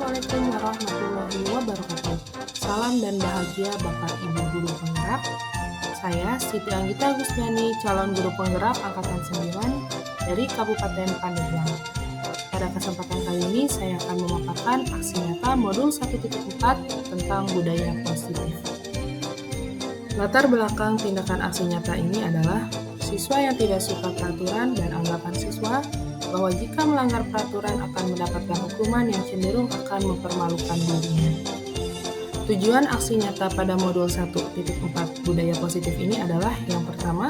Assalamualaikum warahmatullahi wabarakatuh. Salam dan bahagia Bapak Ibu Guru Penggerak. Saya Siti Anggita Agustinani, calon guru penggerak angkatan 9 dari Kabupaten Pandeglang. Pada kesempatan kali ini saya akan memaparkan aksi nyata modul 1.4 tentang budaya positif. Latar belakang tindakan aksi nyata ini adalah siswa yang tidak suka peraturan dan anggapan siswa bahwa jika melanggar peraturan akan mendapatkan hukuman yang cenderung akan mempermalukan dirinya. Tujuan aksi nyata pada modul 1.4 budaya positif ini adalah yang pertama,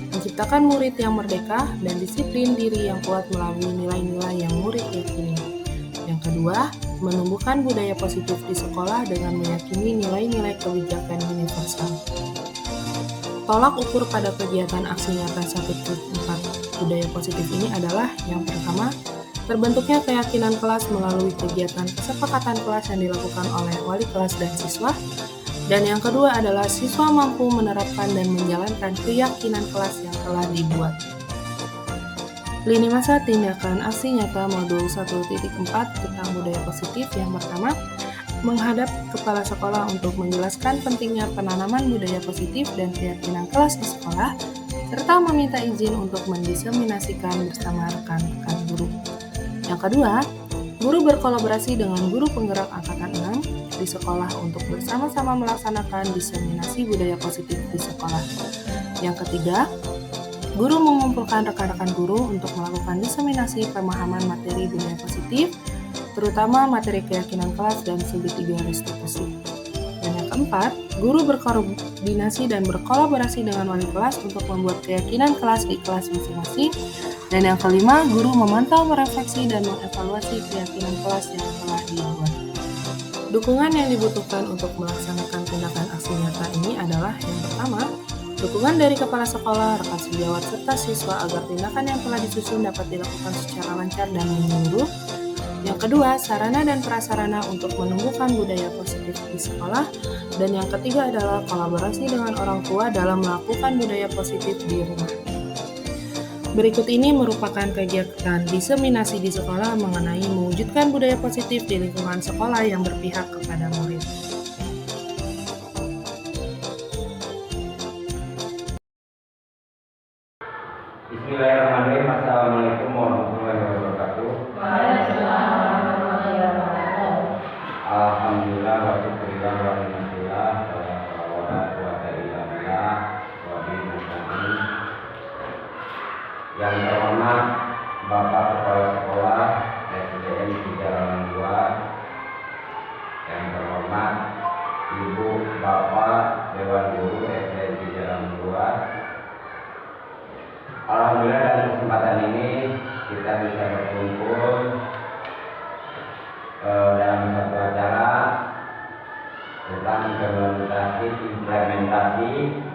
menciptakan murid yang merdeka dan disiplin diri yang kuat melalui nilai-nilai yang murid yakini. Yang kedua, menumbuhkan budaya positif di sekolah dengan meyakini nilai-nilai kebijakan universal. Tolak ukur pada kegiatan aksi nyata 1.4 budaya positif ini adalah yang pertama, terbentuknya keyakinan kelas melalui kegiatan kesepakatan kelas yang dilakukan oleh wali kelas dan siswa. Dan yang kedua adalah siswa mampu menerapkan dan menjalankan keyakinan kelas yang telah dibuat. Lini masa tindakan aksi nyata modul 1.4 tentang budaya positif yang pertama, menghadap kepala sekolah untuk menjelaskan pentingnya penanaman budaya positif dan keyakinan kelas di sekolah, serta meminta izin untuk mendiseminasikan bersama rekan-rekan guru. Yang kedua, guru berkolaborasi dengan guru penggerak angkatan 6 di sekolah untuk bersama-sama melaksanakan diseminasi budaya positif di sekolah. Yang ketiga, guru mengumpulkan rekan-rekan guru untuk melakukan diseminasi pemahaman materi budaya positif, terutama materi keyakinan kelas dan segitiga restitusi. Dan yang keempat, guru berkoordinasi dan berkolaborasi dengan wali kelas untuk membuat keyakinan kelas di kelas masing-masing. Dan yang kelima, guru memantau, merefleksi, dan mengevaluasi keyakinan kelas yang telah dibuat. Dukungan yang dibutuhkan untuk melaksanakan tindakan aksi nyata ini adalah yang pertama, dukungan dari kepala sekolah, rekan sejawat, serta siswa agar tindakan yang telah disusun dapat dilakukan secara lancar dan menyeluruh. Yang kedua, sarana dan prasarana untuk menumbuhkan budaya positif di sekolah. Dan yang ketiga adalah kolaborasi dengan orang tua dalam melakukan budaya positif di rumah. Berikut ini merupakan kegiatan diseminasi di sekolah mengenai mewujudkan budaya positif di lingkungan sekolah yang berpihak kepada murid. Bismillahirrahmanirrahim. Assalamualaikum warahmatullahi wabarakatuh. Waalaikumsalam warahmatullahi wabarakatuh. Alhamdulillah wa syukurillah wa ni'matillah wa la quwwata illa billah wa bihi nasta'in. Yang terhormat Bapak Kepala Sekolah SDN Jalan 2, yang terhormat Ibu Bapak Dewan Guru SDN Jalan 2. Alhamdulillah dalam kesempatan ini kita bisa berkumpul dalam satu acara tentang implementasi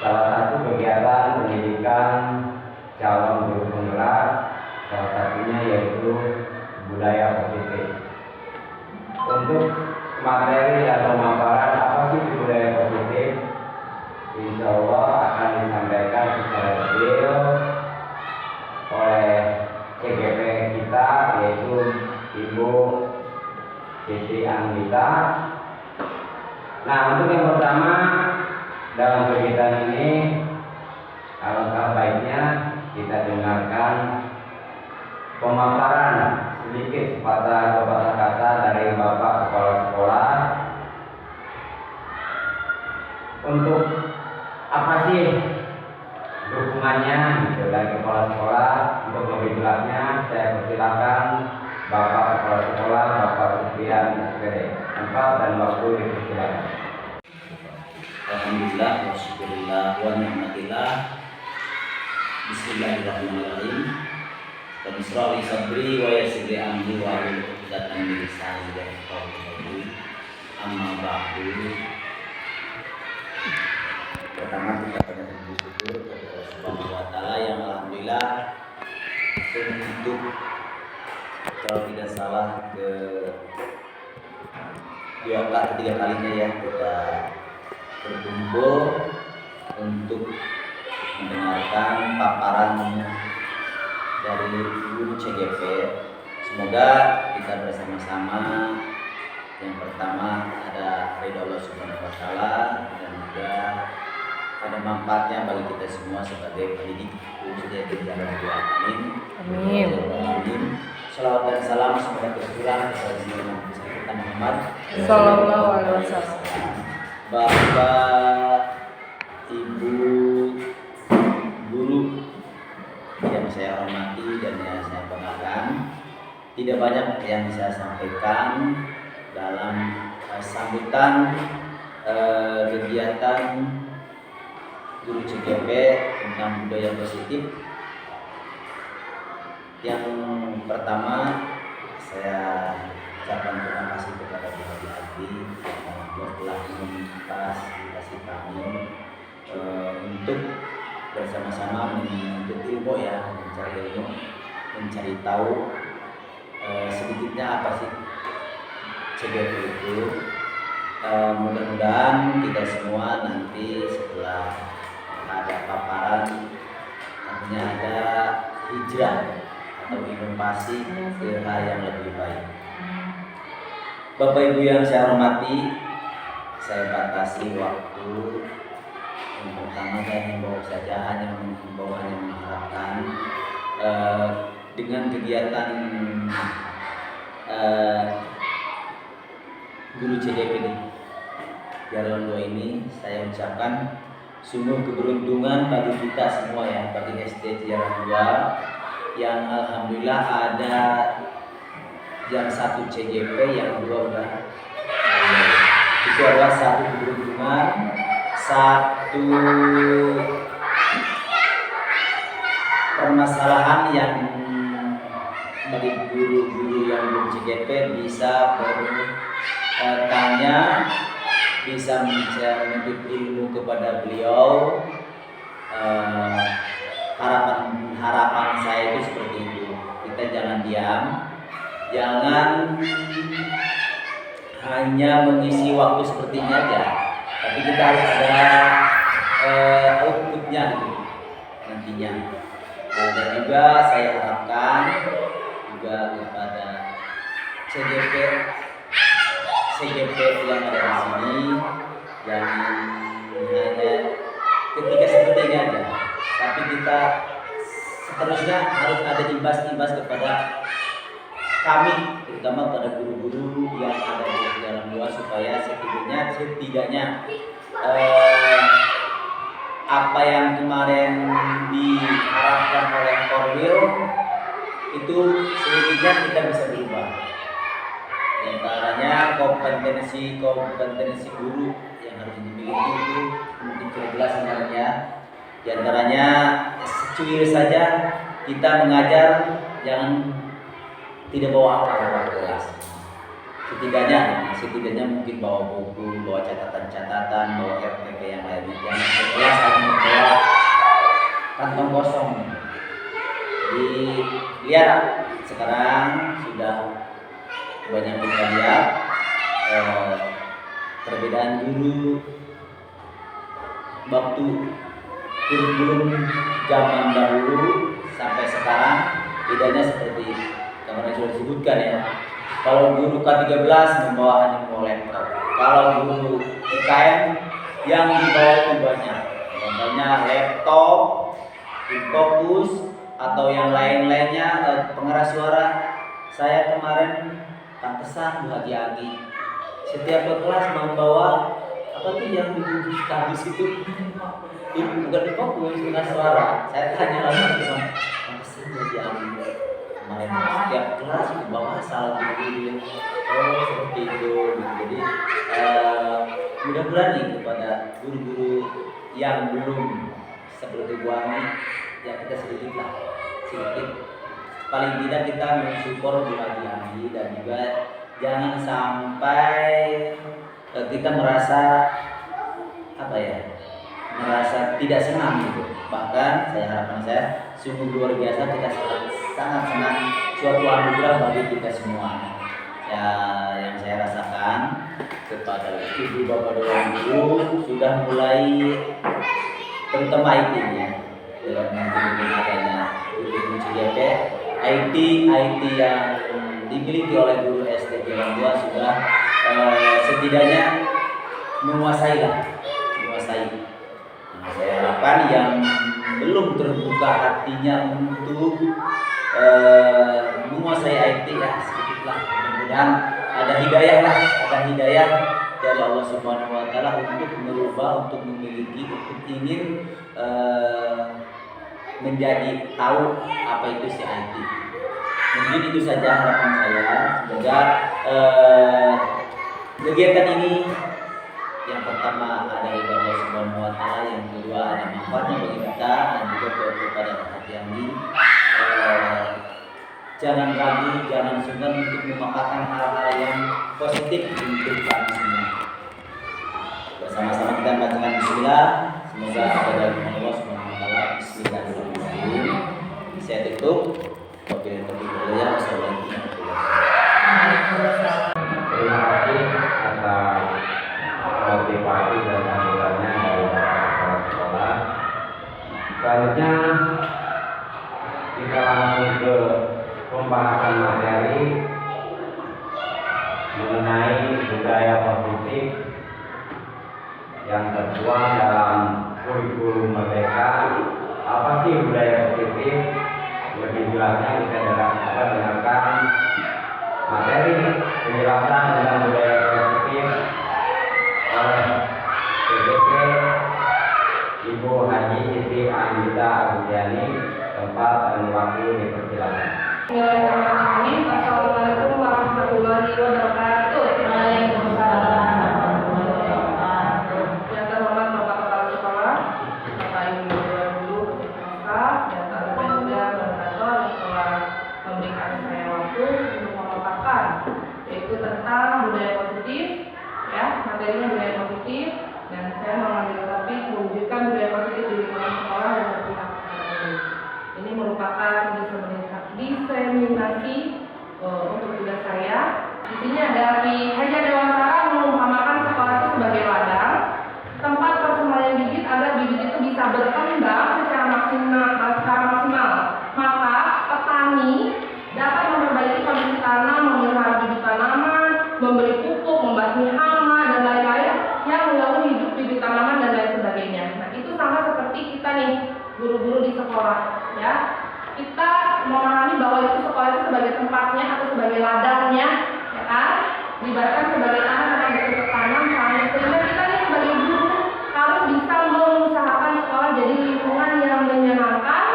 salah satu kegiatan pendidikan calon guru penggerak, salah satunya yaitu budaya positif. Untuk materi atau pemaparan apa sih budaya positif, insya Allah akan disampaikan secara detail oleh CGP kita, yaitu Ibu Siti Anggita. Nah, untuk yang pertama dalam kegiatan ini, alangkah baiknya kita dengarkan pemaparan sedikit sepatah kata dari Bapak Kepala Sekolah untuk apa sih dukungannya gitu dari kepala sekolah. Untuk lebih jelasnya saya persilakan Bapak Kepala Sekolah Bapak Sufian SPD. Tempat dan waktu dipersilakan. Alhamdulillah wa syukurillah wa ni'matillah. Bismillahirrahmanirrahim. Rabbi shrah li sadri wa yassir li amri wa hlul 'uqdatam min lisani yafqahu qawli. Amma ba'du. Pertama kita pada bersyukur kepada Allah Subhanahu wa taala yang alhamdulillah untuk kalau tidak salah ketiga kalinya ya kita berkumpul untuk mendengarkan paparan dari guru CGP Semoga kita bersama-sama, yang pertama ada ridho Allah Subhanahu wa taala dan juga ada manfaatnya bagi kita semua sebagai pendidik khususnya di jalan dua. Amin. Amin. Amin. Salawat dan salam semoga tercurah kepada kita Muhammad Sallallahu alaihi wasallam. Bapak, Ibu, guru yang saya hormati dan yang saya banggakan, tidak banyak yang saya sampaikan dalam sambutan kegiatan Guru CGP tentang budaya positif. Yang pertama, saya ucapkan terima kasih kepada Bu Haji yang telah memfasilitasi kami untuk bersama-sama menuntut ilmu, ya, mencari ilmu, mencari tahu sedikitnya apa sih CGP itu. Mudah-mudahan kita semua nanti setelah ada paparan artinya ada hijrah atau inovasi ke hal yang lebih baik. Bapak Ibu yang saya hormati, saya batasi waktu. Yang pertama saya himbau saja, hanya mengharapkan dengan kegiatan Guru CGP di Jalan 2 ini, saya ucapkan sungguh keberuntungan bagi kita semua, ya, bagi SD Jalan 2 yang alhamdulillah ada yang satu CGP, yang dua udah. Itu adalah satu keberuntungan, satu permasalahan yang bagi guru-guru yang belum CGP bisa bertanya, bisa menuntut ilmu kepada beliau. Harapan saya itu seperti itu. Kita jangan diam, jangan hanya mengisi waktu seperti ini aja, tapi kita harus ada outputnya gitu nantinya. Dan juga saya harapkan juga kepada CGP yang ada di sini, jangan hanya ketika seperti ini aja, tapi kita seterusnya harus ada imbas kepada kami, terutama pada guru-guru yang ada di dalam dua, supaya setidaknya apa yang kemarin diharapkan oleh Korwil itu sedikitnya kita bisa berubah. Di antaranya kompetensi guru yang harus dimiliki itu mungkin 12 sebenarnya. Di antaranya secuil saja kita mengajar, jangan tidak bawa apa-apa kelas. Setidaknya mungkin bawa buku, bawa catatan-catatan, bawa RPP yang lainnya. Jangan sekelas hanya bawa kantong kosong. Jadi lihat sekarang sudah banyak kita lihat perbedaan guru waktu kurikulum zaman dahulu sampai sekarang, bedanya seperti kemarin sudah disebutkan, ya. Kalau guru K13 hanya membawa laptop. Kalau guru IKM yang dibawa itu banyak, contohnya laptop, Infocus, atau yang lainnya, pengeras suara. Saya kemarin pantesan Bu Haji Agi setiap ke kelas membawa apa tuh yang di kardus itu, bukan Infocus, pengeras suara. Saya tanya lagi teman, pantesan Bu Haji Agi kemarin setiap kelas membawa salah gitu. Oh seperti itu. Jadi mudah-mudahan nih kepada guru-guru yang belum seperti Bu Ani, ya kita sedikit paling tidak kita mensupport Bu Haji Agi, dan juga jangan sampai kita merasa merasa tidak senang gitu. Bahkan harapan saya sungguh luar biasa, kita sangat senang, suatu anugerah bagi kita semua. Ya, yang saya rasakan kepada ibu bapak dan guru sudah mulai, terutama IT ya, dengan adanya guru CGP, IT yang dimiliki oleh guru SD Jalan 2 sudah setidaknya menguasai. Nah, saya harapkan yang belum terbuka hatinya untuk menguasai IT ya sedikitlah, mudah-mudahan ada hidayah dari Allah Subhanahu Wa Taala untuk merubah, untuk memiliki, untuk ingin menjadi tahu apa itu si IT. Mungkin itu saja harapan saya. Semoga kegiatan ini yang pertama ada ridho Allah Subhanahu Wa Taala, yang kedua ada manfaatnya bagi kita, dan juga kepada hati ini. Jangan ragu, jangan sungkan untuk memaparkan hal-hal yang positif untuk kami semua. Bersama-sama kita bacakan Bismillah. Semoga ada dari Allah Subhanahu Wa Taala. Bismillahirrahmanirrahim. Saya tutup. Wabillahi taufiq wal hidayah. Wassalamualaikum warahmatullahi wabarakatuh. Terima kasih atas motivasi dan sambutannya dari Bapak Kepala Sekolah. Selanjutnya kita langsung ke pembahasan materi mengenai budaya positif yang tertuang dalam kurikulum Merdeka. Apa sih budaya positif? Lebih jelasnya kita dengarkan materi penjelasan tentang budaya positif oleh PDP Ibu Haji Siti Anggita Agustiani. Tempat dan waktu dipersilakan. Bismillahirrahmanirrahim. Assalamualaikum warahmatullahi wabarakatuh. Waalaikumsalam warahmatullahi wabarakatuh. Yang terhormat Bapak Kepala Sekolah, Bapak Ibu guru, staf, dan teman-teman juga moderator yang telah memberikan saya waktu untuk memaparkan, yaitu tentang budaya positif, ya, materinya budaya positif, dan saya mengambil topik mewujudkan budaya positif di lingkungan sekolah dan berpihak kepada murid. Ini merupakan diseminasi untuk tugas saya. Di sini ada Ki Haja Dewantara mengumpamakan sekolah itu sebagai ladang, tempat persembahyan bibit agar bibit itu bisa berkembang secara maksimal. Maka petani dapat memperbaiki kondisi tanah, memelihara bibit tanaman, memberi pupuk, membasmi hama dan lain-lain yang mengganggu hidup bibit tanaman dan lain sebagainya. Nah, itu sama seperti kita nih, guru-guru di sekolah, ya. Kita memahami bahwa itu sekolah itu sebagai tempatnya atau sebagai ladangnya, ya kan? Diibaratkan sebagai tanah yang bercocok tanam, sehingga kita nih sebagai guru harus bisa mengusahakan sekolah jadi lingkungan yang menyenangkan,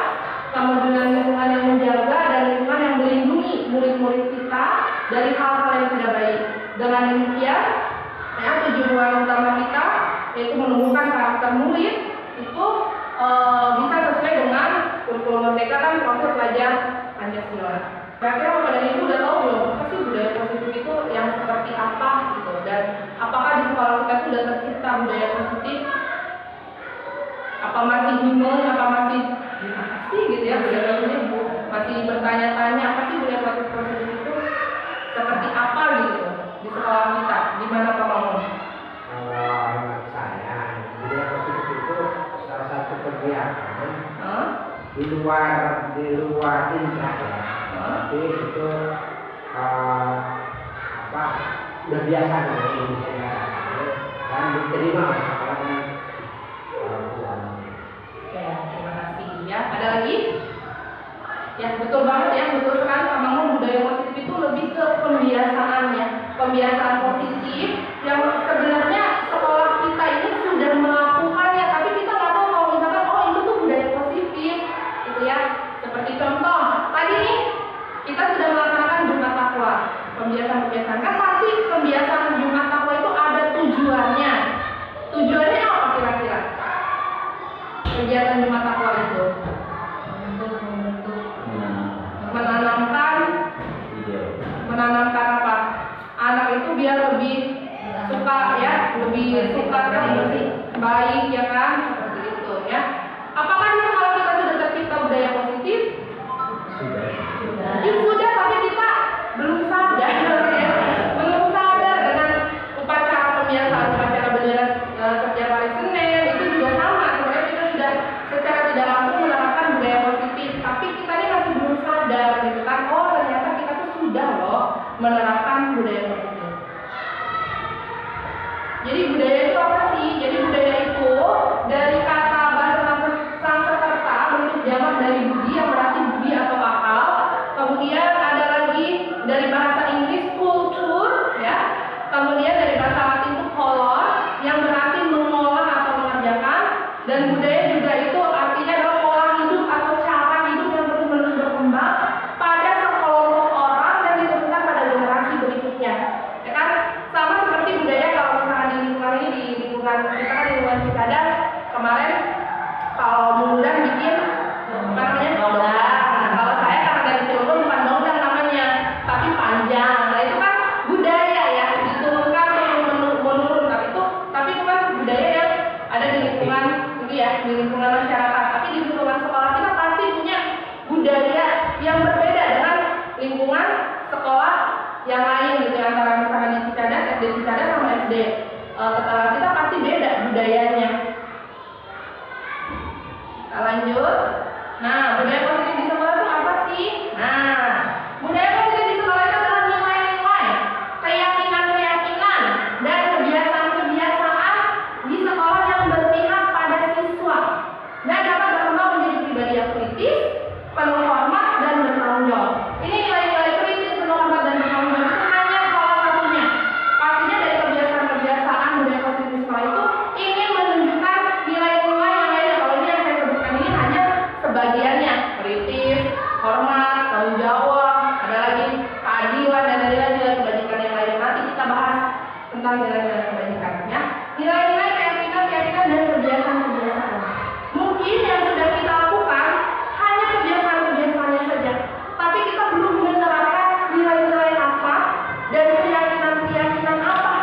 kemudian lingkungan yang menjaga, dan lingkungan yang melindungi murid-murid kita dari hal-hal yang tidak baik. Dengan demikian, ya, tujuan utama kita yaitu menumbuhkan karakter murid itu bisa sesuai dengan kurikulum Merdeka, kan profil pelajar Pancasila. Kira-kira Bapak dan Ibu udah tahu belum apa sih budaya positif itu yang seperti apa gitu, dan apakah di sekolah kita sudah tercipta budaya positif? Apa masih bingung, apa masih gimana sih gitu ya budaya positif? Masih bertanya-tanya apa sih budaya positif itu seperti apa gitu di sekolah kita? Gimana Pak Mamun? Kalau hemat saya, budaya positif itu salah satu kegiatan di luar tingkat ya, tapi itu udah biasa dengan Indonesia dan diterima oleh sekolah dan orang tua. Ya, terima kasih ya. Ada lagi? Ya, betul banget ya, betul sekali Pak Mamun. Budaya positif itu lebih ke pembiasaannya, pembiasaan positif yang sebenarnya sekolah kita ini sudah melakukannya, tapi kita nggak tahu kalau misalkan itu tuh budaya positif, gitu ya. Seperti contoh tadi nih, kita sudah melaksanakan Jumat Takwa, pembiasaan kan pasti pembiasaan Jumat Takwa itu ada tujuannya. Tujuannya apa kira-kira? Kegiatan Jumat Takwa itu menanamkan apa? Anak itu biar lebih suka ya, lebih suka baik ya kan, seperti itu ya. Apakah di sekolah kita sudah tercipta budaya positif? Sudah, tapi kita belum sadar ya. Belum sadar dengan upacara pembiasaan, upacara bendera setiap hari Senin itu juga sama. Sebenarnya kita sudah secara tidak langsung menerapkan budaya positif, tapi kita ini masih belum sadar gitu kan. Oh, ternyata kita tuh sudah loh menerapkan budaya positif. Jadi budaya itu apa sih? Jadi budaya itu dari kata bahasa Sanskerta bentuk jamak dari budi yang berarti budi atau akal. Kemudian ada lagi dari bahasa Inggris kultur, ya. Kemudian dari bahasa Latin itu color yang berarti mengolah atau mengerjakan. Dan budaya juga itu artinya adalah pola hidup atau cara hidup yang terus-menerus berkembang pada sekelompok orang dan diteruskan pada generasi berikutnya. Ya kan? Sama seperti budaya kalau misalkan di lingkungan ini, di lingkungan kita kan di lingkungan Cicadas kemarin kalau mengundang bikin apa namanya dongdang. Nah, kalau saya karena dari Cilegon bukan dongdang namanya, tapi panjang. Nah itu kan budaya ya, diturunkan menurun. Tapi itu kan budaya yang ada di lingkungan itu ya, di lingkungan masyarakat. Tapi di lingkungan sekolah kita pasti punya budaya yang berbeda dengan lingkungan sekolah yang lain gitu, antara misalkan di Cicadas, SD Cicadas sama SD tetangga kita pasti beda budayanya. Kita lanjut. Nah, budaya positif di sekolah itu apa sih? Nah, budaya positif di sekolah itu adalah nilai-nilai, keyakinan-keyakinan, dan kebiasaan-kebiasaan di sekolah yang berpihak pada siswa dan dapat berkembang menjadi pribadi yang kritis, penuh hormat, dan bertanggung jawab. Ini nilai-nilai kritis, penuh hormat, dan bertanggung jawab itu hanya salah satunya. Pastinya dari kebiasaan-kebiasaan budaya positif di sekolah itu ingin menunjukkan nilai-nilai yang lainnya. Kalau ini yang saya sebutkan ini hanya sebagiannya, kritis, hormat, tanggung jawab, ada lagi keadilan, dan ada nilai kebajikan yang lain. Nanti kita bahas tentang nilai-nilai kebajikan ya. Nilai-nilai keyakinan dan kebiasaan-kebiasaan. Mungkin yang sudah kita lakukan hanya kebiasaan-kebiasaannya saja, tapi kita belum menerapkan nilai-nilai apa dan keyakinan-keyakinan apa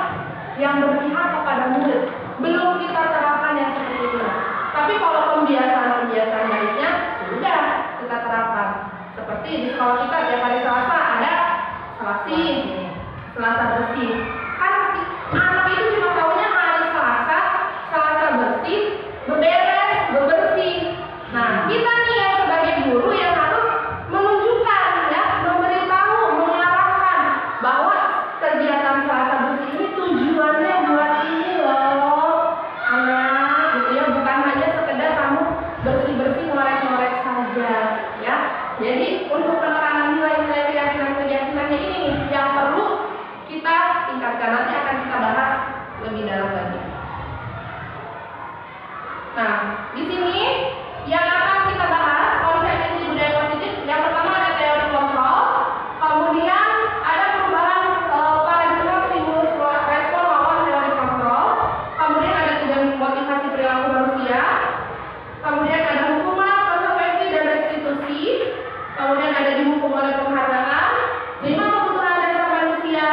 yang berpihak kepada murid. Belum kita terapkan yang seperti itu. Tapi kalau kebiasaan-kebiasaan baiknya sudah kita terapkan. Seperti di sekolah kita tiap hari Selasa ada Selasa bersih. Kan anak itu cuma tahunya hari Selasa bersih, bebersih. Nah, kita nih ya sebagai guru yang harus menunjukkan ya, memberitahu, mengarahkan bahwa kegiatan Selasa bersih ini tujuannya buat ini loh, anak, gitu ya, bukan hanya sekedar kamu bersih-bersih ngorek-ngorek saja, ya. Jadi untuk penekanan nilai-nilai keyakinan-keyakinannya ini yang perlu kita tingkatkan, nanti akan kita bahas lebih dalam lagi. Nah, di sini yang akan kita bahas konsep inti budaya positif. Yang pertama ada teori kontrol, kemudian ada perubahan paradigma stimulus respon lawan teori kontrol, kemudian ada tujuan motivasi perilaku manusia, kemudian ada hukuman, konsekuensi, dan restitusi, kemudian ada dihukum oleh penghargaan, 5 kebutuhan dasar manusia,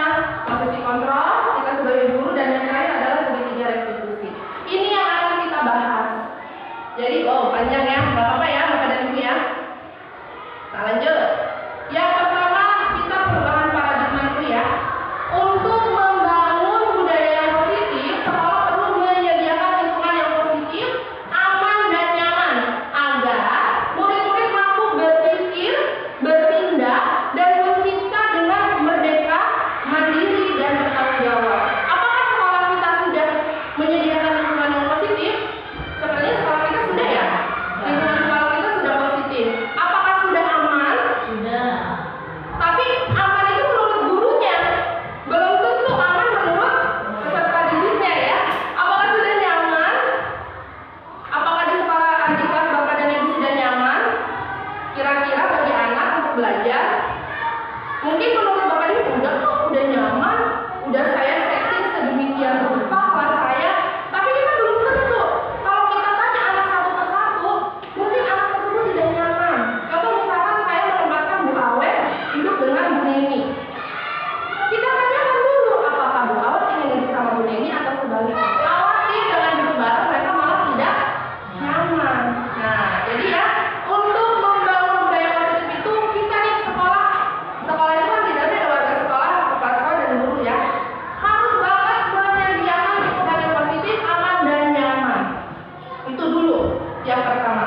posisi kontrol, kita sebagai guru, dan yang terakhir adalah segitiga restitusi. Ini yang akan kita bahas. Jadi, panjang ya, nggak apa-apa ya, Bapak dan Ibu ya. Nah, lanjut. Yang pertama, kita perubahan paradigma dulu ya. Untuk membangun budaya yang positif, sekolah perlu menyediakan lingkungan yang positif, aman, dan nyaman agar murid-murid mampu berpikir, bertindak, dan mencipta dengan merdeka, mandiri, dan bertanggung jawab. Apakah sekolah kita sudah menyediakan lingkungan yang positif? Sebenarnya sekolah kita sudah ya. Lingkungan sekolah kita sudah positif. Apakah sudah aman? Sudah. Tapi aman itu menurut gurunya, belum tentu aman menurut peserta didiknya ya. Apakah sudah nyaman? Apakah di sekolah di kelas Bapak dan Ibu sudah nyaman? Kira-kira bagi anak untuk belajar? Mungkin menurut Bapak dan Ibu udah nyaman, udah saya setting sedemikian rupa kelas saya. Tapi kita belum tentu. Kalau kita tanya anak satu persatu, mungkin anak tersebut tidak nyaman. Contoh misalkan saya menempatkan Bu Awet hidup dengan Bu Neni. Kita tanyakan dulu apakah Bu Awet ingin hidup sama Bu Neni atau sebaliknya. Khawatir dengan hidup bareng mereka malah tidak nyaman. Nah, jadi ya untuk membangun budaya positif itu kita nih sekolah itu kan tidak ada warga sekolah, kepala sekolah, dan guru ya. Harus banget menyediakan lingkungan yang positif, aman, dan nyaman. Itu dulu yang pertama.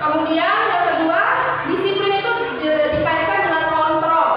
Kemudian yang kedua, disiplin itu dikaitkan dengan kontrol.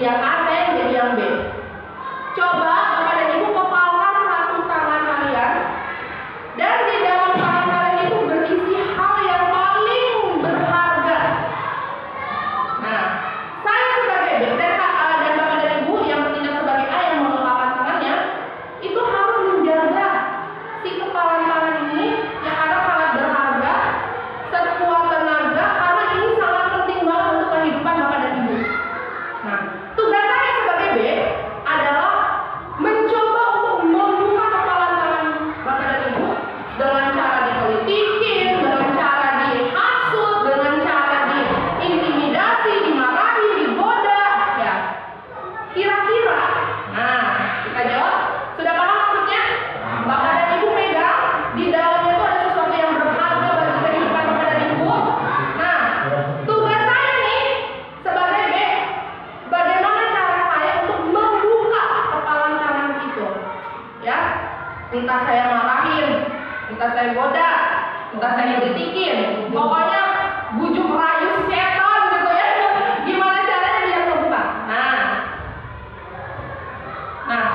yang A, saya yang jadi yang B. Coba Bapak dan Ibu kepalkan satu tangan kalian, dan di dalam tangan kalian itu berisi hal yang paling berharga. Nah, saya sebagai B dan Bapak dan Ibu yang bertindak sebagai A yang mengepalkan tangannya, itu harus menjaga si kepalan tangan ini yang ada sangat berharga, sekuat tenaga, karena ini sangat penting banget untuk kehidupan Bapak dan Ibu. Nah, tugas saya sebagai B adalah mencoba untuk membuka kepalan tangan Bapak dan Ibu dengan cara dipolitikin, dengan cara dihasut, dengan cara diintimidasi, dimarahi, digoda, ya. Kira-kira, nah, kita jawab, sudah paham maksudnya? Bapak dan Ibu pegang, di dalamnya itu ada sesuatu yang berharga bagi kehidupan Bapak dan Ibu. Nah, tugas saya nih sebagai B, bagaimana cara saya untuk membuka kepalan tangan itu, ya? Entah saya marahin, entah saya goda, entah saya kritikin, pokoknya bujuk rayu setan gitu ya. Gimana caranya biar kebuka? Nah,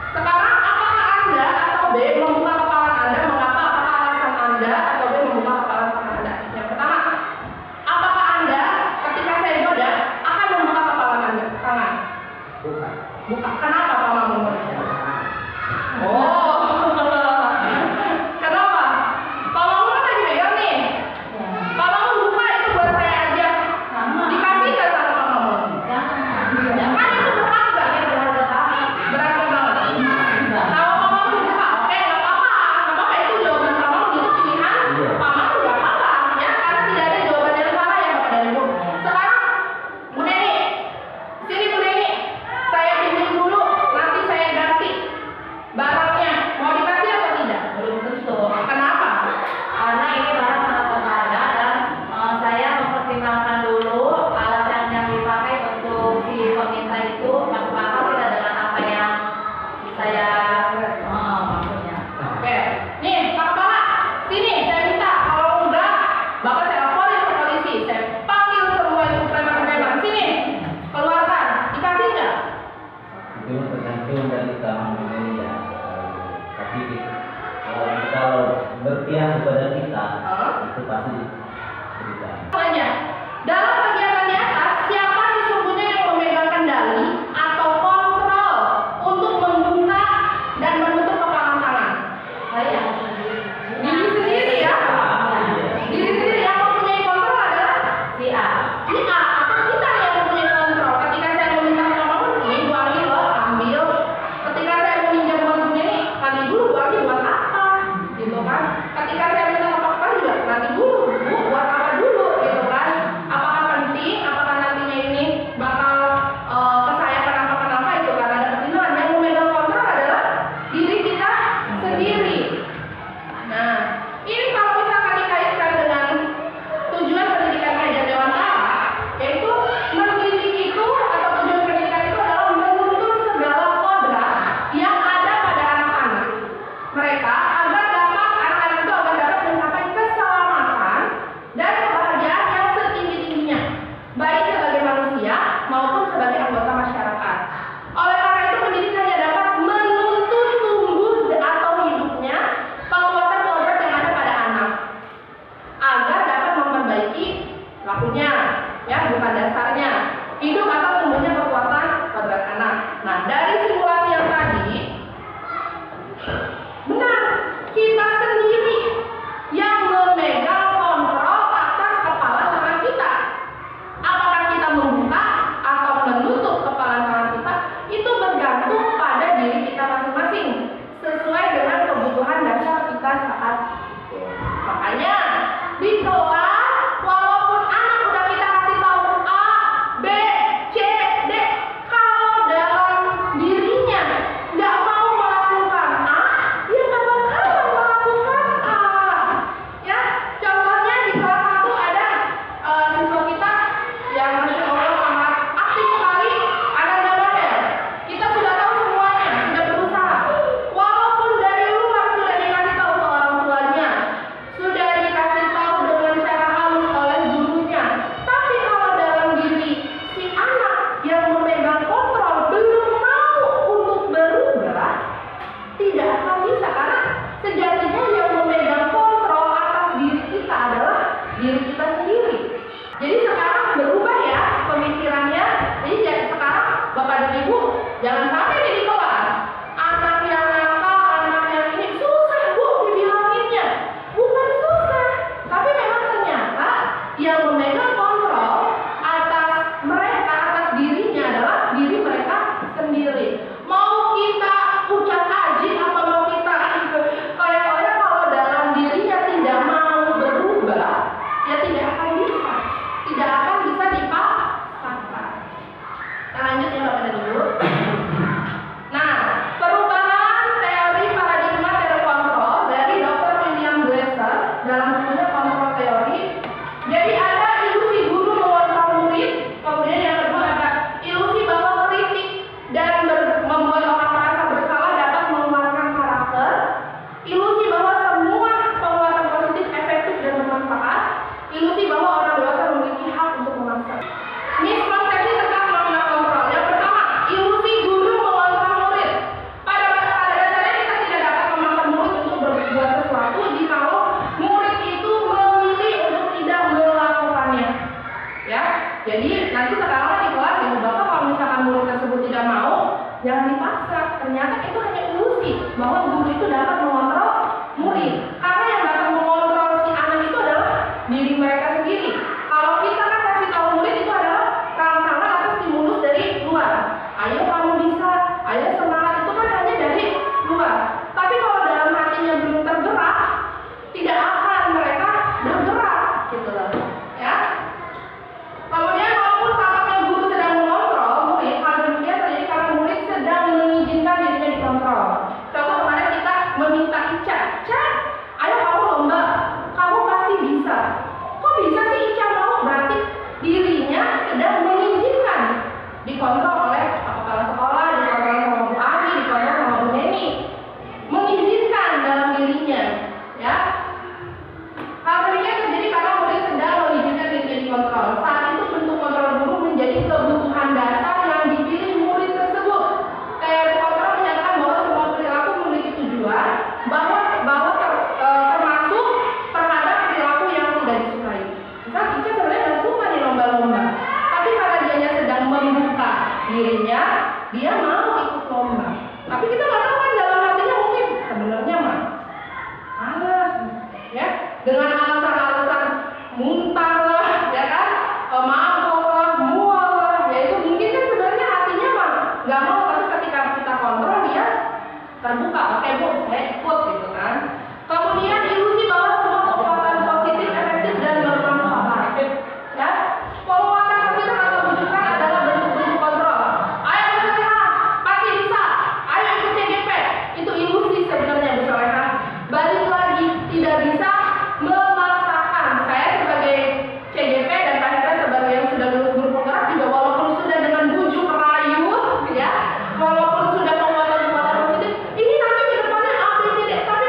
sekarang apakah Anda atau B membuka kepalan Anda? Mengapa? Apakah alasan Anda atau B membuka kepalan tangan Anda? Yang pertama, apakah Anda ketika saya goda akan membuka kepalan Anda? Tangan. Bukan. Buka. Kenapa Pak Mamun? Oh, kenapa? Pak Mamun kan lagi megang nih. Pak Mamun buka itu buat saya aja. Dikasih nggak sama Pak Mamun? Ya kan itu berharga, ya berharga banget. Berharga banget. Kalau Pak Mamun buka, oke nggak apa-apa itu jawaban Pak Mamun, itu pilihan Pak Mamun nggak apa-apa, ya karena tidak ada jawaban yang salah ya Bapak dan Ibu. Sekarang Bu Neni, sini Bu Neni, saya pinjam dulu, nanti saya ganti barangnya. Mau dikasih atau tidak? Belum tentu. Kenapa? Karena ini barang sangat berharga dan saya mempertimbangkan dulu alasan yang dipakai untuk si peminta itu masuk akal tidak dengan apa yang saya maksudnya. Oke, nih Pak Kepala, sini saya minta, kalau enggak Bapak saya laporin ke polisi, saya panggil semua itu preman-preman, sini keluarkan, dikasih nggak? Itu tergantung dari kamu sendiri ya. Tapi kalau berpihak kepada kita itu pasti tidak. Makanya, dalam kegiatan di atas, siapa sesungguhnya yang memegang kendali atau kontrol untuk membuka dan menutup kepalan tangan? Saya sendiri. Diri sendiri ya? Diri sendiri yang mempunyai kontrol adalah Si A. si A atau kita yang mempunyai kontrol. Ketika saya meminta ke Pak Mamun, ini Bu Anggi loh, ambil. Ketika saya meminjam uang Bu Neni, nanti dulu Bu Anggi buat apa? Gitu kan? Ketika saya minta ke Pak Kepala juga, nanti dulu Bu buat apa dulu? Gitu kan? Jangan sampai nih di kelas anak yang nakal, anak yang ini susah Bu dibilanginnya. Bukan susah, tapi memang ternyata yang memegang kontrol atas mereka, atas dirinya adalah diri mereka sendiri. Mau kita ucap aji apa mau kita kayak kalau dalam dirinya tidak mau berubah, ya tidak akan bisa dipaksakan. Kita lanjut ya Bapak dan Ibu. Nah, perubahan teori paradigma teori kontrol dari Dr. William Glasser dalam bukunya Kontrol Teori. Jadi ada ilusi guru mengontrol murid, kemudian yang kedua ada ilusi bahwa kritik dan membuat orang merasa bersalah dapat menguatkan karakter, ilusi bahwa semua penguatan positif efektif dan bermanfaat, ilusi bahwa orang dewasa memiliki hak untuk memaksa. Miskonsepsi tentang makna kontrol. Yang pertama, ilusi guru mengontrol murid. Pada dasarnya kita tidak dapat memaksa murid untuk berbuat sesuatu jikalau murid itu memilih untuk tidak melakukannya. Ya, jadi nanti sekarang di kelas ibu bapak kalau misalkan murid tersebut tidak mau, jangan dipaksa. Ternyata itu hanya ilusi bahwa guru itu dapat mengontrol murid. Karena yang dapat mengontrol si anak itu adalah diri mereka sendiri. Kalau kita kan kasih tahu murid itu adalah rangsangan atau stimulus dari luar. Ayo kamu bisa, ayo semangat, itu kan hanya dari luar. Tapi kalau dalam hatinya belum tergerak, tidak akan mereka bergerak gitu loh. Ya. Kemudian walaupun tampaknya guru sedang mengontrol murid, hal demikian terjadi karena murid sedang mengizinkan dirinya dikontrol. Contoh kemarin kita meminta Ica, ayo kamu lomba, kamu pasti bisa. Kok bisa sih Ica mau? Berarti dirinya sedang mengizinkan dikontrol oleh kepala sekolah, dikontrol sama Bu Ani, dikontrol sama Bu Neni. Mengizinkan dalam dirinya, ya. Hal demikian terjadi karena murid sedang mengizinkan dirinya dikontrol. Saat itu bentuk kontrol guru menjadi kebutuhan dasar yang dipilih murid tersebut. Teori kontrol menyatakan bahwa semua perilaku memiliki tujuan, termasuk terhadap perilaku yang tidak disukai. Misal Ica sebenarnya nggak suka nih lomba-lomba, tapi karena dia sedang membuka dirinya, dia mau ikut lomba. Tapi kita nggak tahu kan dalam hatinya mungkin sebenarnya mah malas, ya, dengan alasan-alasan muntah lah, ya kan, mabuk lah, mual lah, ya itu mungkin kan sebenarnya hatinya mah nggak mau, tapi ketika kita kontrol dia terbuka, oke Bu, saya ikut gitu kan. Kemudian ilusi bahwa semua kekuatan positif, efektif dan bermanfaat, ya. Penguatan positif atau bujukan adalah bentuk-bentuk kontrol. Ayo Bu Soleha, pasti bisa. Ayo ikut CGP. Itu ilusi sebenarnya Bu Soleha. Balik lagi, tidak bisa memaksakan. Saya sebagai CGP dan Pak Heran sebagai yang sudah lulus guru penggerak juga, walaupun sudah dengan bujuk rayu, ya, walaupun sudah penguatan positif, ini nanti ke depannya ABCD, tapi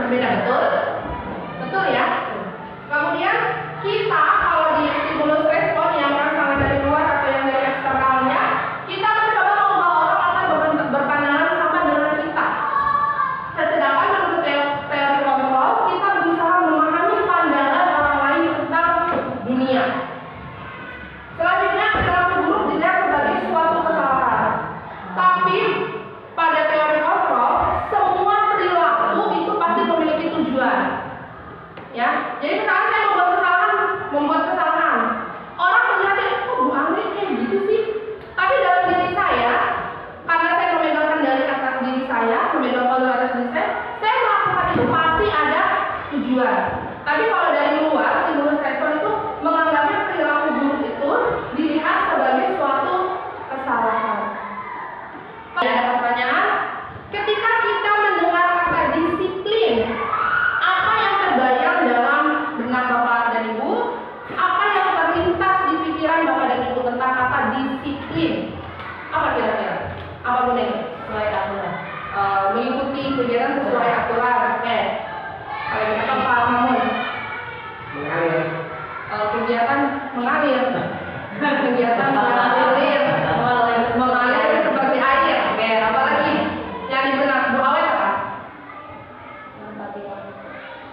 berbeda, betul? Betul ya? Kemudian kita kalau di stimulus respon yang berasal dari luar atau yang dari eksternalnya, kita mencoba mengubah orang akan berpandangan sama dengan kita. Sedangkan menurut teori kontrol, kita berusaha memahami pandangan orang lain tentang dunia. Selanjutnya, perilaku buruk dilihat sebagai suatu kesalahan. Tapi pada teori kontrol, semua perilaku itu pasti memiliki tujuan. Ya, jadi misalnya saya membuat kesalahan. Orang melihatnya, kok Bu Amri kayak gitu sih? Tapi dalam diri saya, karena saya memegang kendali atas diri saya, memegang kontrol atas diri saya melakukan itu pasti ada tujuan. Tapi kalau dari luar, stimulus respon itu menganggapnya perilaku buruk itu dilihat sebagai suatu kesalahan. Ada pertanyaan? Ketika kita mendengar kata disiplin, apa yang terbayang dalam benak Bapak dan Ibu? Apa yang terlintas di pikiran Bapak dan Ibu tentang kata disiplin? Apa kira-kira? Apa Bu Neng? Sesuai aturan. Mengikuti kegiatan sesuai aturan. Oke. Kalau kita Pak Mamun, Mengalir. kegiatan mengalir. Kegiatan mengalir seperti air. Oke, apa lagi? Yang di benak Bu Awet apa?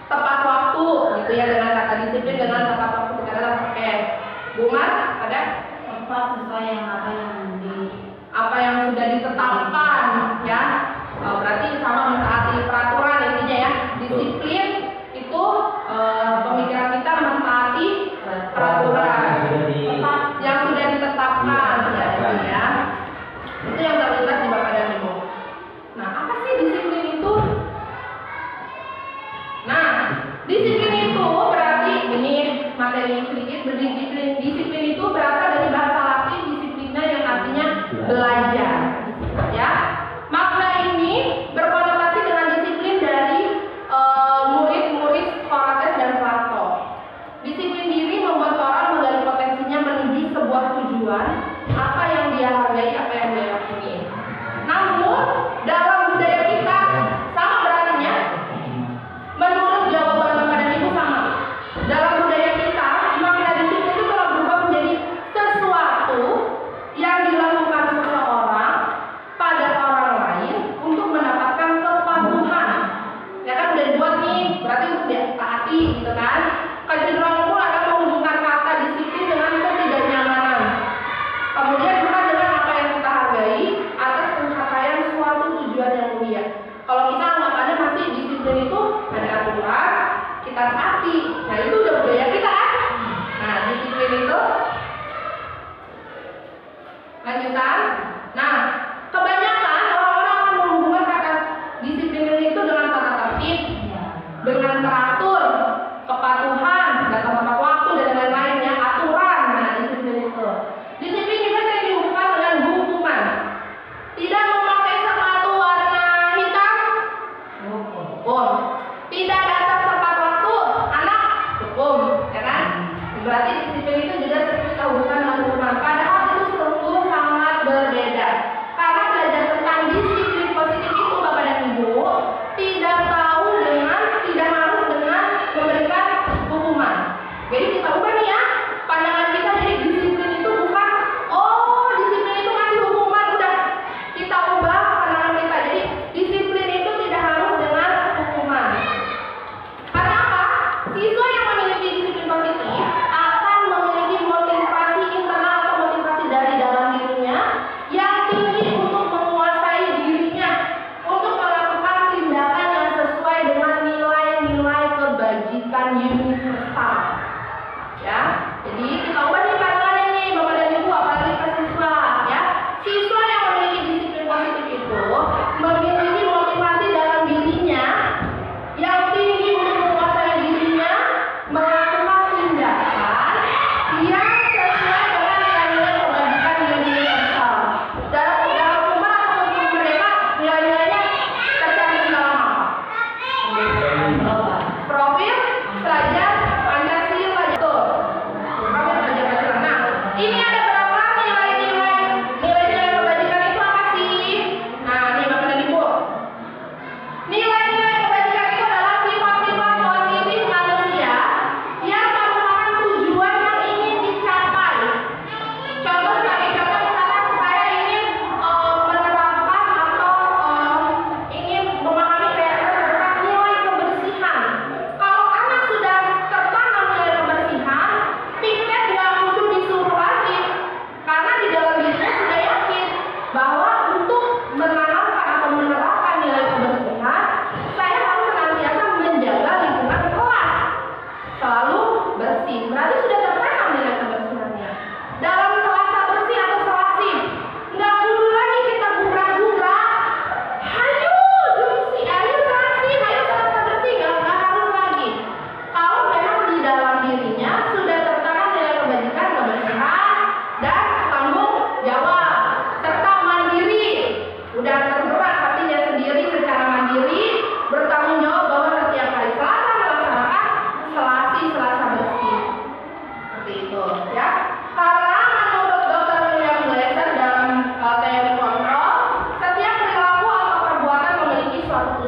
Tepat waktu, gitu ya, dengan kata disiplin, dengan tepat waktu kita dalam. Oke, Bu Mar, ada Tempat sesuai yang apa yang sudah ditetapkan, ya. Berarti sama mentaati peraturan intinya ya. Disiplin itu pemikiran kita mentaati peraturan yang sudah ditetapkan, ya. Itu yang terlintas di Bapak dan Ibu. Nah, apa sih disiplin itu? Nah, disiplin itu berarti ini materi sedikit berdisiplin. Disiplin itu berasal dari bahasa Latin disiplina yang artinya belajar. Ya, makna ini berkonotasi dengan disiplin dari murid-murid Socrates dan Plato. Disiplin diri membuat orang menggali potensinya menuju sebuah tujuan, apa yang dia hargai, apa yang dia yakini. Namun dalam budaya kita sama berartinya. Menurut jawaban Bapak dan Ibu sama. Dalam budaya kita, makna disiplin itu telah berubah menjadi sesuatu yang dilakukan seseorang pada orang lain untuk mendapatkan kepatuhan. Ya kan udah dibuat nih, berarti untuk ditaati gitu kan. Kecenderungan umum akan menghubungkan kata disiplin dengan ketidaknyamanan. Kemudian bukan dengan apa yang kita hargai atas pencapaian suatu tujuan yang mulia. Kalau kita anggapannya masih disiplin itu ada aturan, kita taati. Nah itu udah budaya kita kan? Nah disiplin itu lanjutan. Nah kebanyakan orang-orang akan menghubungkan kata disiplin itu dengan tata tertib, dengan teratur, kepatuhan, datang tepat waktu dan lain-lain ya, aturan. Nah disiplin itu. Disiplin juga sering dihubungkan dengan hukuman. Tidak memakai sepatu warna hitam, hukum. Tidak datang tepat waktu, anak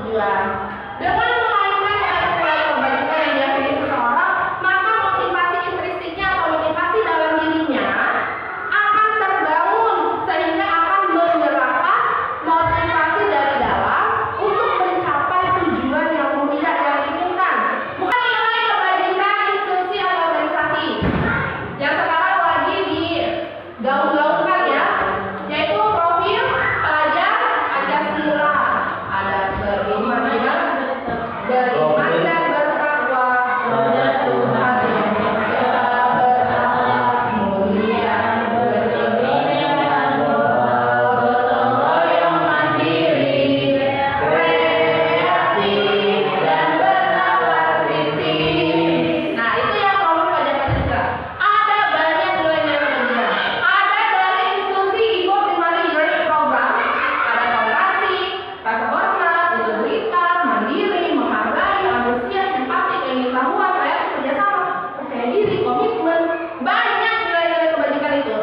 tujuan. Dengan memainkan nilai kebajikan yang diyakini seseorang, maka motivasi intrinstiknya atau motivasi dalam dirinya akan terbangun sehingga akan menggerakkan motivasi dari dalam untuk mencapai tujuan yang mulia yang diinginkan. Bukan nilai kebajikan institusi atau organisasi yang sekarang lagi digaung-gaungkan ya, yaitu profil pelajar Pancasila. Ada beriman dan bertakwa kepada Tuhan yang Esa, berakhlak mulia, beriman, gotong royong, mandiri, kreatif dan bernalar kritis. Nah, itu yang profil pelajar Pancasila. Ada banyak nilai-nilai kebajikan. Ada dari institusi Ibu Primary Years Program, ada toleransi, rasa hormat, integritas, mandiri, menghargai, antusias, empati, keingin-tahuan, kreatif, kerjasama, percaya diri, komitmen, banyak nilai-nilai kebajikan itu.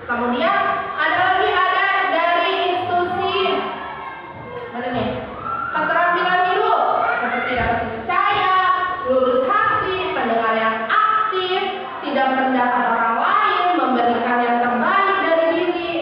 Kemudian ada dari institusi mana nih? Keterampilan hidup seperti dapat dipercaya, lurus hati, pendengar yang aktif, tidak merendahkan orang lain, memberikan yang terbaik dari diri.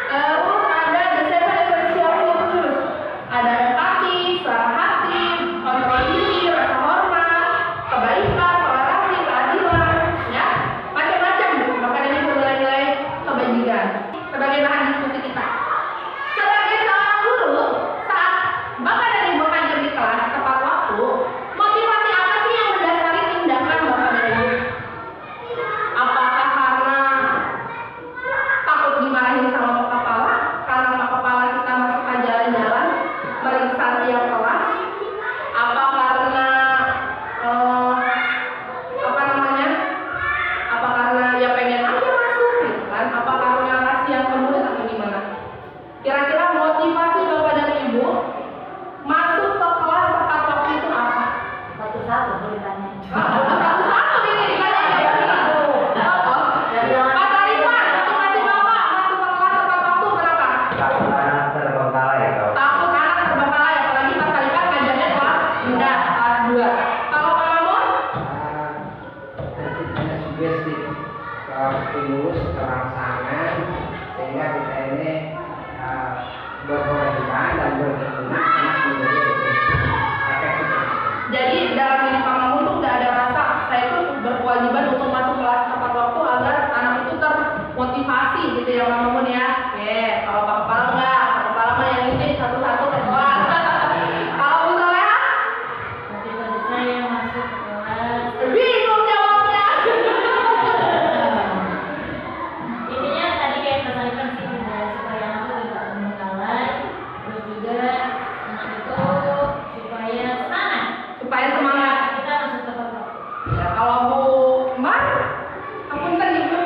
Terus ada the seven essential virtues, ada empati, suara hati, kontrol diri, rasa hormat, kebaikan, toleransi, keadilan, ya macam-macam. Maka ini nilai-nilai kebajikan sebagai bahan diskusi kita. Sebagai seorang guru, saat Bapak dan Ibu hadir di kelas tepat waktu, motivasi apa sih yang mendasari tindakan Bapak dan Ibu? Apakah karena takut dimarahin sama Pak Kepala? Karena Pak Kepala kita masuk ke jalan-jalan meriksa tiap kelas? Apa karena apa namanya? Apa karena ya pengen aja masuk gitu kan? Apa karena kasihan ke murid atau gimana? Kira-kira motivasi Bapak dan Ibu masuk ke kelas tepat waktu itu apa? Satu-satu beritanya. Satu-satu ini ditanya ya. Pak Tariman, motivasi Bapak masuk ke kelas tepat waktu berapa? Takut anak terbengkalai kalau Takut anak terbengkalai, apalagi Pak Tariman ngajarnya kelas rendah, kelas 2. Kalau Pak Mamun, Nanti ada sugesti stimulus kerangsangan sehingga kita ini berkewajiban dan berguna anak menjadi lebih efektif. jadi dalam diri Pak Mamun tuh udah ada rasa saya tuh berkewajiban untuk masuk kelas tepat waktu agar anak itu termotivasi gitu ya Pak Mamun ya. Oke, kalau Pak Kepala enggak, Pak Kepala mah yang nitip satu-satu ke kelas. Kalau Bu Soleha, Motivasi saya masuk kelas. bingung jawabnya. Intinya tadi kayak pesan sih supaya anak itu tidak terbengkalai, terus juga anak itu supaya semangat. Supaya semangat. Kita masuk tepat waktu. Ya, kalau Bu Mar, apunten Ibu.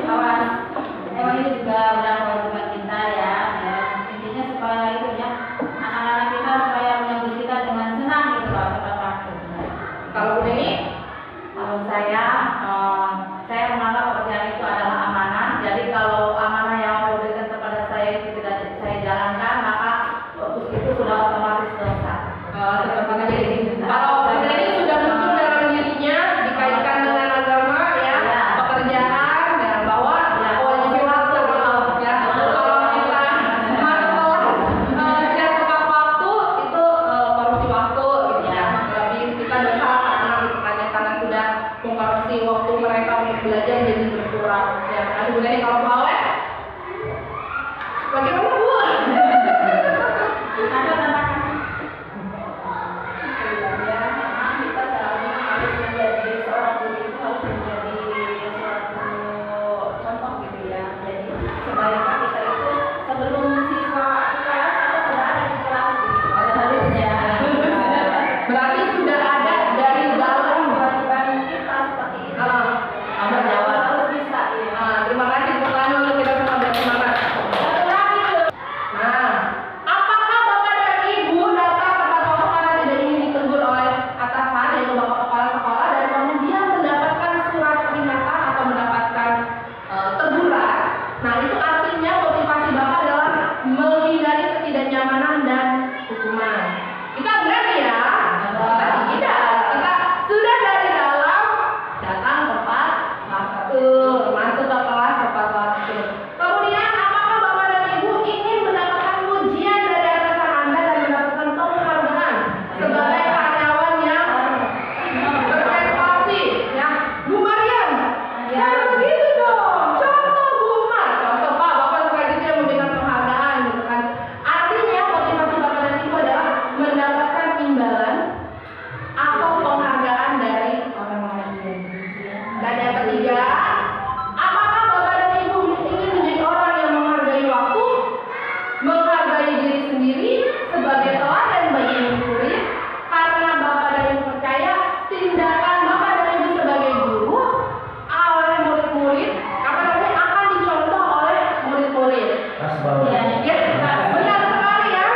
Awas. Emang ini juga udah kewajiban kita ya. Intinya supaya itu ya anak-anak kita supaya menyambut kita dengan senang gitu loh tepat waktu. Kalau Bu Neni, Kalau saya menganggap pekerjaan itu adalah amanah. Jadi kalau amanah yang Allah berikan kepada sebagai teladan bagi murid-murid, karena Bapak dan Ibu percaya tindakan Bapak dan Ibu sebagai guru oleh murid-murid akan dicontoh oleh murid-murid. Ya, benar sekali ya.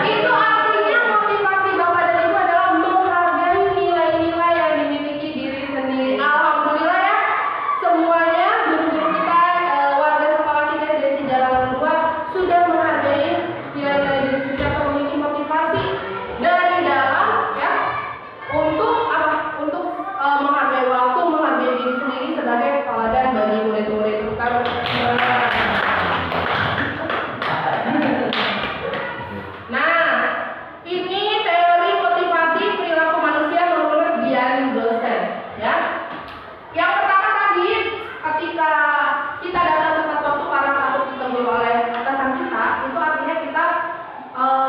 Itu artinya motivasi Bapak dan Ibu adalah menghargai nilai-nilai yang dimiliki diri sendiri. Alhamdulillah ya, semuanya guru-guru kita, warga sekolah kita dari Cijarang 2 sudah menghargai nilai-nilai diri sendiri atau memiliki motivasi dari dalam ya untuk apa? Untuk menghargai waktu, menghargai diri sendiri sebagai teladan bagi murid-murid. Nah, ini teori motivasi perilaku manusia menurut Dian Dosen, ya. Yang pertama tadi, ketika kita datang tepat waktu karena takut ditegur oleh atasan kita, itu artinya kita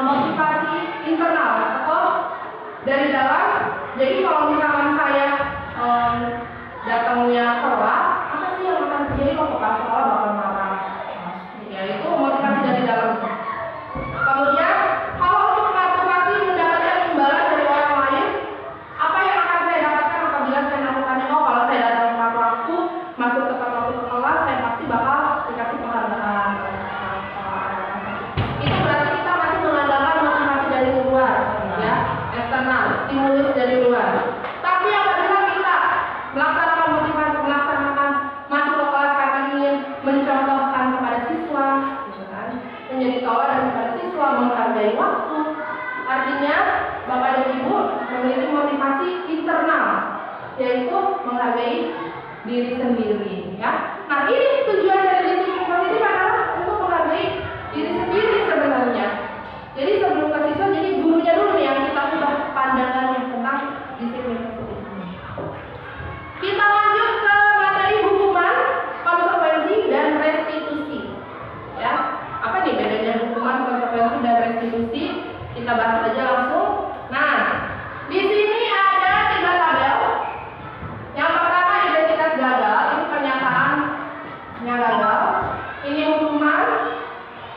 motivasi internal atau dari dalam. Jadi kalau misalkan saya datangnya telat, apa sih yang akan terjadi kalau kepala sekolah bakal marah? Ya itu motivasi dari dalam. Kemudian kalau untuk motivasi mendapatkan imbalan dari orang lain, apa yang akan saya dapatkan apabila saya melakukannya? Oh, kalau saya datang tepat waktu, masuk tepat waktu ke kelas, saya pasti bakal dikasih penghargaan. Itu berarti kita masih mengandalkan motivasi dari luar, ya, eksternal, stimulus dari luar. Tapi apabila kita melaksanakan motivasi, melaksanakan masuk ke kelas karena ingin mencontohkan kepada siswa, gitu kan, menjadi teladan kepada siswa, menghargai waktu, artinya Bapak dan Ibu memiliki motivasi internal, yaitu menghargai diri sendiri, ya. Nah, ini tujuan dari disiplin positif adalah untuk menghargai diri sendiri sebenarnya. Jadi sebelum ke siswa, jadi gurunya dulu nih yang kita ubah pandangannya tentang disiplin positif. Kita lanjut ke materi hukuman, konsekuensi, dan restitusi. Ya, apa nih bedanya hukuman, konsekuensi, dan restitusi? Kita bahas aja langsung. Nah, di sini ada 3 tabel. Yang pertama identitas gagal, ini pernyataannya gagal. Ini hukuman.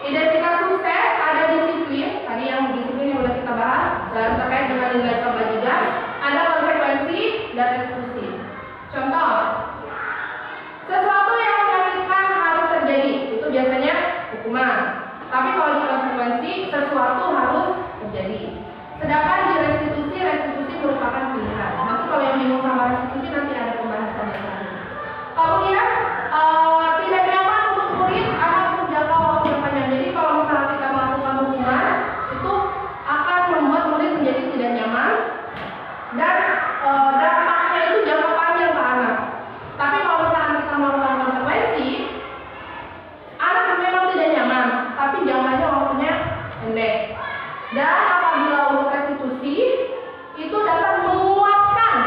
Identitas sukses, ada disiplin. Tadi yang disiplin yang sudah kita bahas dan terkait dengan nilai kebajikan. Ada konsekuensi dan restitusi. Contoh, sesuatu yang menyakitkan harus terjadi, itu biasanya hukuman. Tapi kalau di konsekuensi, sesuatu harus terjadi. Sedangkan di restitusi, restitusi merupakan pilihan. Nanti kalau yang bingung sama restitusi, nanti ada pembahasannya lagi. Kemudian, tidak nyaman untuk murid akan untuk jangka waktu yang panjang. Jadi kalau misalnya kita melakukan hukuman, itu akan membuat murid menjadi tidak nyaman dan dampaknya itu jangka panjang ke anak. Tapi kalau misalnya kita melakukan konsekuensi, anak memang tidak nyaman, tapi jangkanya waktunya pendek. Dan apabila untuk restitusi, itu dapat menguatkan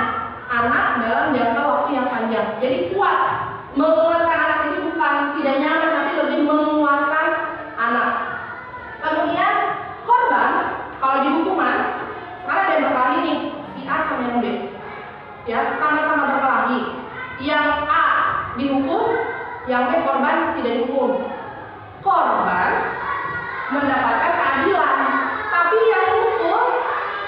anak dalam jangka waktu yang panjang. Jadi kuat. Menguatkan anak ini bukan tidak nyaman, tapi lebih menguatkan anak. Kemudian korban, kalau di hukuman, karena ada yang berkelahi nih, si A sama yang B, ya sama-sama berkelahi. Yang A dihukum, yang B korban tidak dihukum. Korban mendapatkan keadilan, tapi yang hukum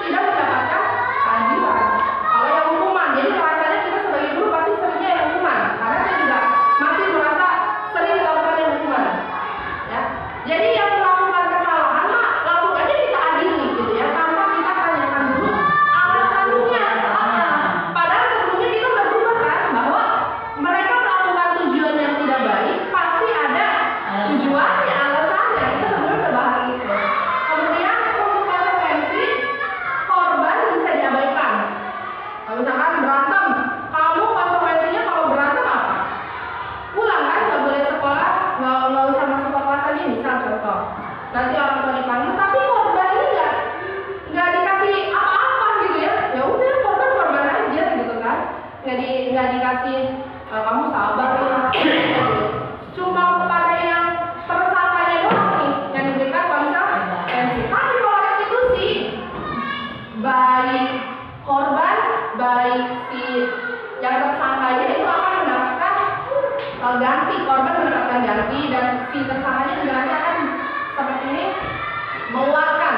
tidak mendapatkan keadilan. Kalau yang hukuman, jadi rasanya kita sebagai guru pasti seringnya yang hukuman, karena saya juga masih merasa sering melakukan yang hukuman. Ya, jadi yang melakukan kesalahan langsung aja kita adili, gitu ya, tanpa kita tanyakan dulu alasannya. Padahal sebelumnya kita udah berubah kan, bahwa mereka melakukan tujuan yang tidak baik, pasti ada tujuannya, alasannya. Kita sebelumnya udah bahas itu. Kemudian untuk konsekuensi, korban bisa diabaikan. Kalau misalkan berantem, kamu konsekuensinya kalau berantem apa? Pulang kan, nggak boleh sekolah, nggak usah masuk ke kelas lagi, misal contoh. Nanti orang tua dipanggil, tapi korban ini nggak dikasih apa-apa gitu ya. Ya udah, korban aja gitu kan. Nggak dikasih kamu sabar ya. Cuma kepada yang tersangkanya doang nih yang diberikan konsekuensi. Tapi kalau restitusi, baik korban, baik si yang tersangkanya itu akan mendapatkan ganti. Korban mendapatkan ganti dan si tersangkanya juga nanti akan seperti ini menguatkan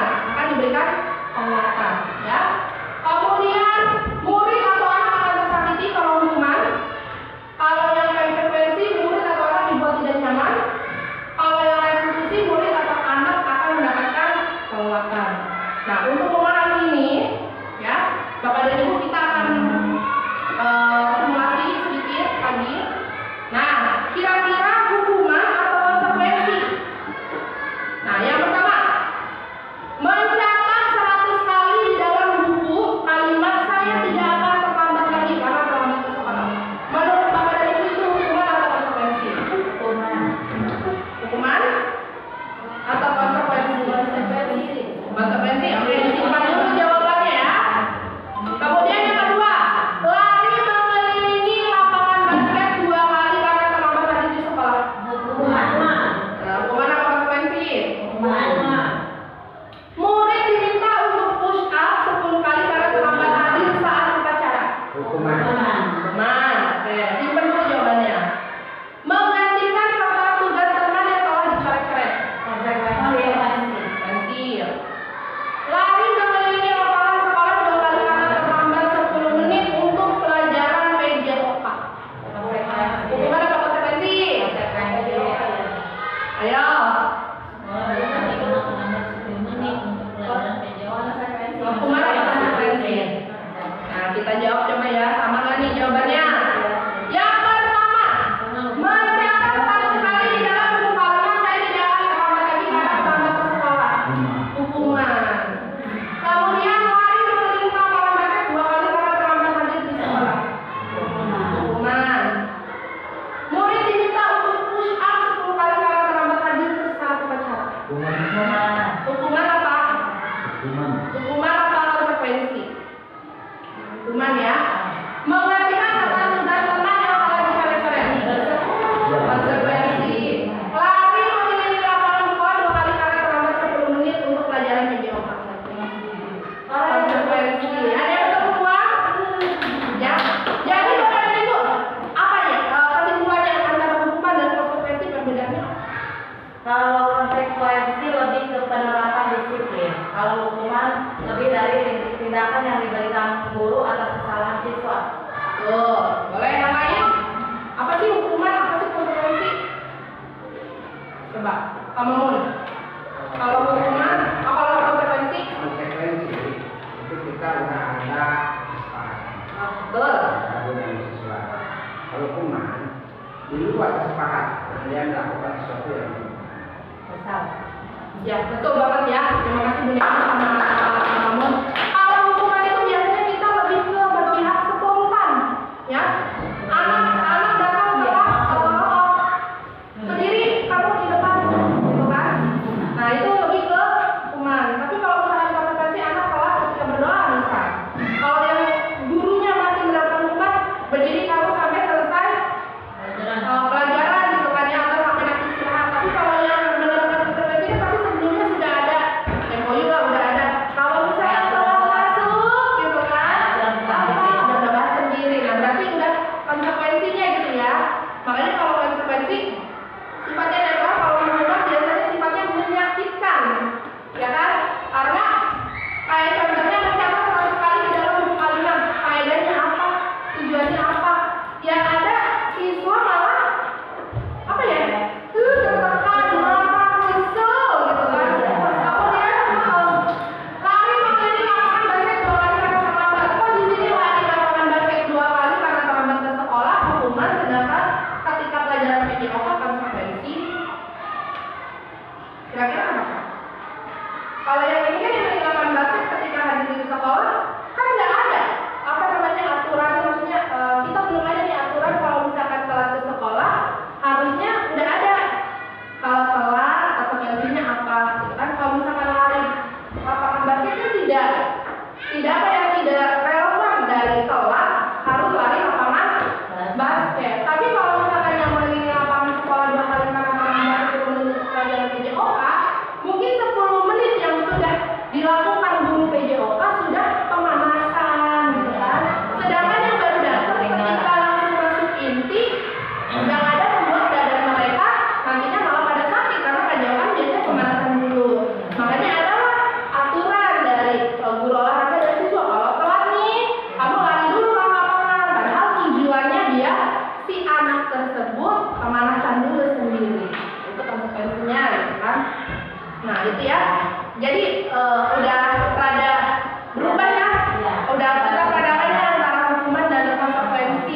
Hukuman atau konsekuensi? Nah, kita jawab coba ya, sama nggak nih jawabannya? Yang pertama, mencatat 100 kali di dalam buku halaman saya tidak akan terlambat lagi karena terlambat ke sekolah. Hukuman. Kemudian lari berkeliling lapangan basket 2 kali karena terlambat hadir di sekolah. Hukuman. Murid diminta untuk push up 10 kali karena terlambat hadir ke saat upacara. Hukuman apa? Hukuman apa konsekuensi? Hukuman ya. Mengertikan atas tugas teman yang kalah dicoret-coret. Konsekuensi. Lari mengelilingi lapangan sekolah 2 kali karena terlambat 10 menit untuk pelajaran PJOK. Konsekuensi. Ada yang kedua? Ya. Jadi Bapak dan Ibu, apa ya kesimpulannya antara hukuman dan konsekuensi perbedaannya? Kalau konsekuensi lebih ke penerapan disiplin, kalau hukuman lebih dari tindakan yang diberikan guru atas kesalahan siswa. Tuh, boleh yang lain? Apa sih hukuman, apa sih konsekuensi? Coba, kamu Mun. Kalau hukuman, apa kalau konsekuensi? Konsekuensi itu kita udah ada kesepakatan. Betul. Ada yang sesuai. Kalau hukuman di luar kesepakatan dia melakukan sesuatu yang Misal, Ya, betul banget ya. Terima kasih Bu Neti sama kamu. Kalau hukuman itu biasanya kita lebih ke berpihak spontan, ya. Anak datang berdiri kamu di depan, gitu kan? Nah itu lebih ke hukuman. Tapi kalau misalnya konsekuensi anak telat ketika berdoa misal, kalau yang gurunya masih mendapatkan hukuman, berdiri kamu sampai selesai pelajaran gitu kan ya, atau sampai nanti istirahat. Tapi kalau yang mendapatkan konsekuensi kan pasti sebelumnya sudah ada MOU lah, udah ada. Kalau misalnya telah masuk gitu kan, udah bahas sendiri. Nah berarti udah konsekuensinya gitu ya. Makanya kalau konsekuensi sifatnya netral, kalau mengubah biasanya sifatnya menyakitkan, ya kan? Karena kayak contohnya mencatat 100 kali di dalam buku kalimat, faedahnya apa? Tujuannya apa? Yang ada siswa malah apa ya? Tertekan, marah, kesel gitu kan? Kemudian lari mengelilingi lapangan basket 2 kali karena terlambat. Kok di sini lari lapangan basket 2 kali karena terlambat ke sekolah hukuman, sedangkan ketika pelajaran PJOK konsekuensi? Kira-kira kenapa? Kalau yang ini kan yang di lapangan basket ketika hadir di sekolah kan nggak ada apa namanya aturan, maksudnya kita belum ada nih aturan kalau misalkan telat ke sekolah harusnya udah ada kalau telat konsekuensinya apa gitu kan. Kalau misalkan lari lapangan basket kan tidak apa ya, tidak relevan dari telat harus lari lapangan basket. Tapi kalau misalkan yang mengelilingi lapangan sekolah 2 kali karena terlambat 10 menit pelajaran PJOK, mungkin 10 menit yang sudah dilakukan guru PJOK sudah pemanasan gitu kan. Sedangkan yang baru datang ketika langsung masuk inti yang ada membuat badan mereka nantinya malah pada sakit karena PJOK biasanya pemanasan dulu. Makanya adalah aturan dari guru olahraga dan siswa, kalau telat nih kamu lari dulu ke lapangan, padahal tujuannya dia si anak tersebut pemanasan dulu sendiri. Itu konsekuensinya gitu kan. Nah itu ya, jadi udah rada berubah ya, udah kita perbedaannya antara hukuman dan konsekuensi.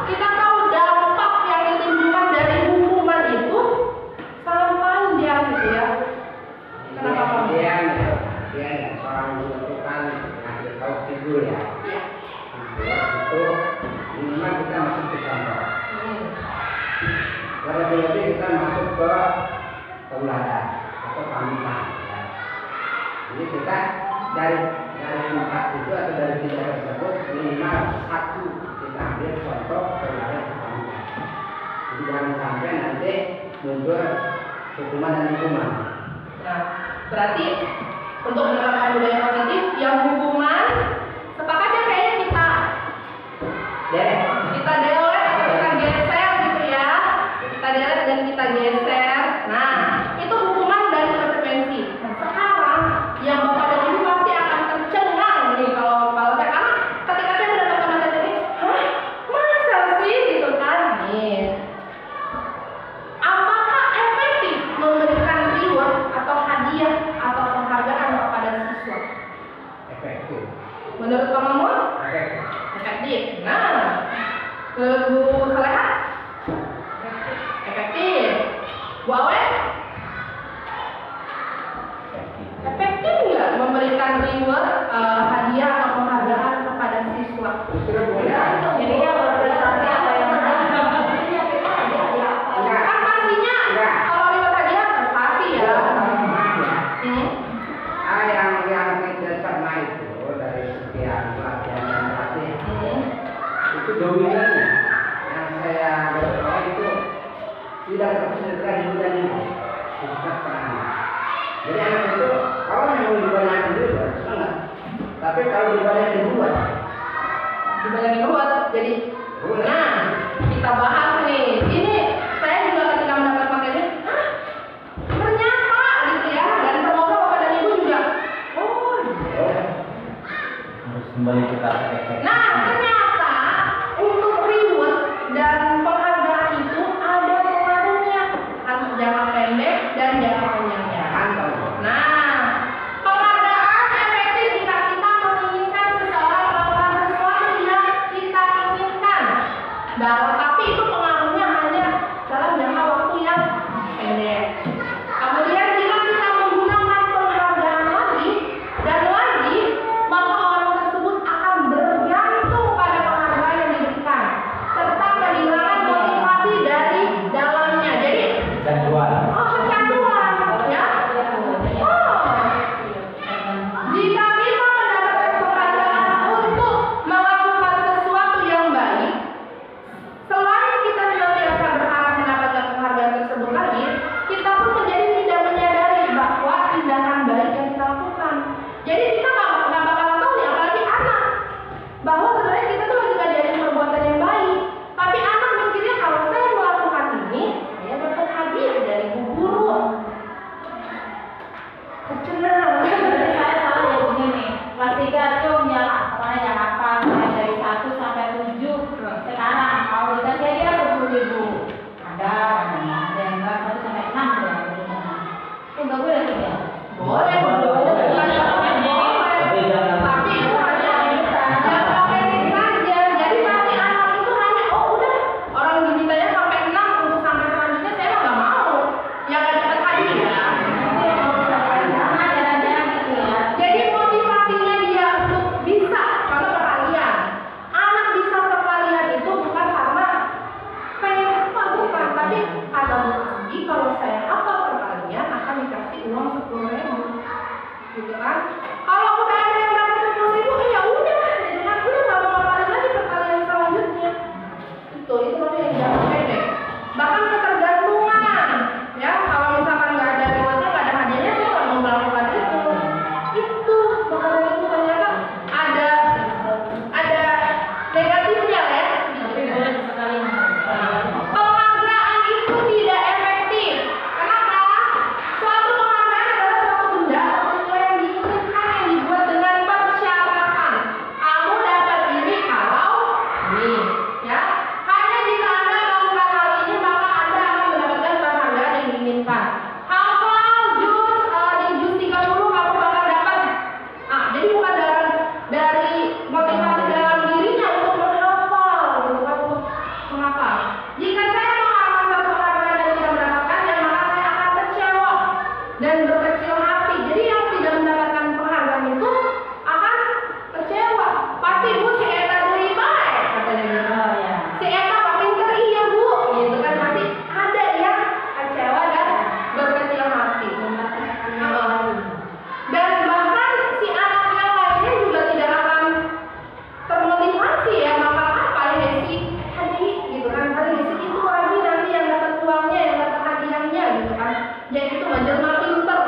Kita tahu dampak yang ditimbulkan dari hukuman itu sangat panjang gitu ya. Kenapa Pak? dia ya seorang guru itu kan ngasih tahu figur ya. Iya. Nah, itu minimal kita masuk ke contoh. Lebih-lebih kita masuk ke tauladan atau panutan. Ya. Jadi kita dari tempat itu atau dari tidak tersebut minimal satu kita ambil contoh tauladan atau panutan. Jadi jangan sampai nanti muncul hukuman dan hukuman. Nah, berarti untuk menerapkan budaya positif yang hukuman sepakatnya kayaknya kita delete atau kita geser gitu ya. Kita delete dan kita geser. Nah, itu hukuman dan konsekuensi. Nah, sekarang yang Bapak dan Ibu pasti akan tercengang nih kalau saya, karena ketika saya mendapatkan materi ini, hah, masa sih gitu kan? Nih, apakah efektif memberikan efektif. Menurut Pak Mahmud? Efektif. Efektif. Nah, menurut Bu Saleha? Efektif. Bu Awen? Efektif nggak memberikan reward, hadiah atau penghargaan kepada siswa? Justru boleh. Jadi yang berprestasi apa yang menang? Kan pastinya Enggak. kalau reward hadiah prestasi ya. Hmm. Yang kita cerna itu dari sekian pelatihan dan pelatihan itu dominannya yang saya berdoa itu tidak terkonsentrasi di bidang ini, khususnya penanganan. Jadi anak itu kalau memang dibanyakin dulu senang, tapi kalau dibanyakin dibuat, Jadi, nah kita bahas nih. Ini saya juga ketika mendapat materi, ternyata gitu ya. Dan semoga Bapak dan Ibu juga, oh Harus kembali kita efek. nah, ternyata untuk reward dan penghargaan itu ada pengaruhnya, jangka pendek dan jangka panjangnya. Nah, penghargaan efektif jika kita menginginkan seseorang melakukan sesuatu yang kita inginkan. Tapi itu pengaruhnya hanya dalam jangka waktu yang pendek. Kemudian jika kita menggunakan penghargaan lagi dan lagi, maka orang tersebut akan bergantung pada penghargaan yang diberikan serta kehilangan motivasi dari dalamnya. Jadi, Jadwal. kecanduan, ya. Jika kita mendapatkan penghargaan untuk melakukan sesuatu yang baik, selain kita senantiasa berharap mendapatkan penghargaan tersebut lagi, kita pun menjadi tidak menyadari bahwa tindakan baik yang kita lakukan. Jadi kita nggak bakalan tahu nih, apalagi anak, bahwa sebenarnya kita tuh lagi ngajarin perbuatan yang baik. Tapi anak mikirnya kalau saya melakukan ini, saya dapat hadiah dari bu guru. Tercengang. Jadi saya salah ya begini. Kelas 3 cung ya, pokoknya yang hafal mulai dari 1 sampai 7. Sekarang mau dikasih hadiah 10.000. Ada yang enggak 1 sampai 6 ya. Itu enggak boleh ya? Boleh, Tapi jangan. Tapi itu hanya jangka pendek saja. Jadi pasti anak itu hanya, oh udah, orang dimintanya sampai 6 untuk sampai selanjutnya saya nggak mau. Yang nggak dapat hadiah. Jangan jalan-jalan gitu ya. Jadi motivasinya dia untuk bisa, contoh perkalian. Anak bisa perkalian itu bukan karena pengen hafal, bukan, tapi kata Bu Andi, kalau saya hafal perkalian akan dikasih uang 10.000, gitu kan? Kalau udah ada yang dapat 10.000, ya udah, jadi kan udah nggak mau ngapalin lagi perkalian selanjutnya. Itu namanya yang jangka pendek. Bahkan ketergantungan, ya kalau misalkan nggak ada rewardnya, nggak ada hadiahnya, saya nggak mau melakukan itu. Itu makanya itu ternyata ada negatifnya ya. Tapi boleh sekali. Penghargaan itu tidak efektif. Kenapa? Suatu penghargaan adalah suatu benda atau peristiwa yang diinginkan, yang dibuat dengan persyaratan. Kamu dapat ini kalau ini, ya. Hanya jika Anda melakukan hal ini, maka Anda akan mendapatkan penghargaan yang diinginkan. Hafal juz di juz 30 kamu bakal dapat. Jadi bukan dari motivasi dalam dirinya untuk menghafal, gitu kan, untuk menghafal. Jika saya mengharapkan satu penghargaan dan tidak mendapatkannya, maka saya akan kecewa dan berkecil hati. Jadi yang tidak mendapatkan penghargaan itu akan kecewa. Pasti Bu si Eta deui bae, katanya gitu. Oh ya. Si Eta mah pinter, iya Bu, gitu kan, pasti ada yang kecewa dan berkecil hati. Dan bahkan si anak yang lainnya juga tidak akan termotivasi ya, maka paling Desi tadi gitu kan, paling Desi itu lagi nanti yang dapat uangnya, yang dapat hadiahnya gitu kan. Jadi itu mah jelema pinter.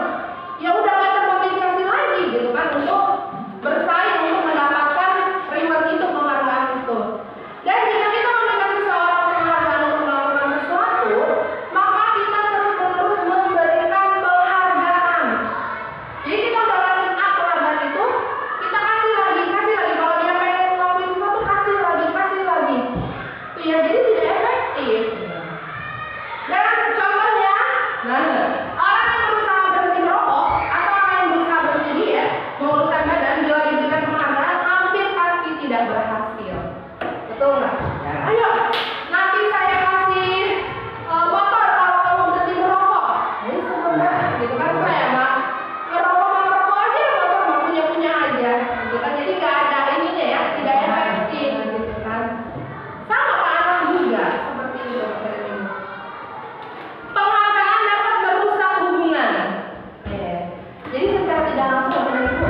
gitu kan. Saya mah ngerokok aja, motor mah punya aja gitu kan. Jadi nggak ada ininya ya, tidak efektif gitu kan. Sama ke anak juga seperti itu. Penghargaan dapat merusak hubungan. Jadi secara tidak langsung itu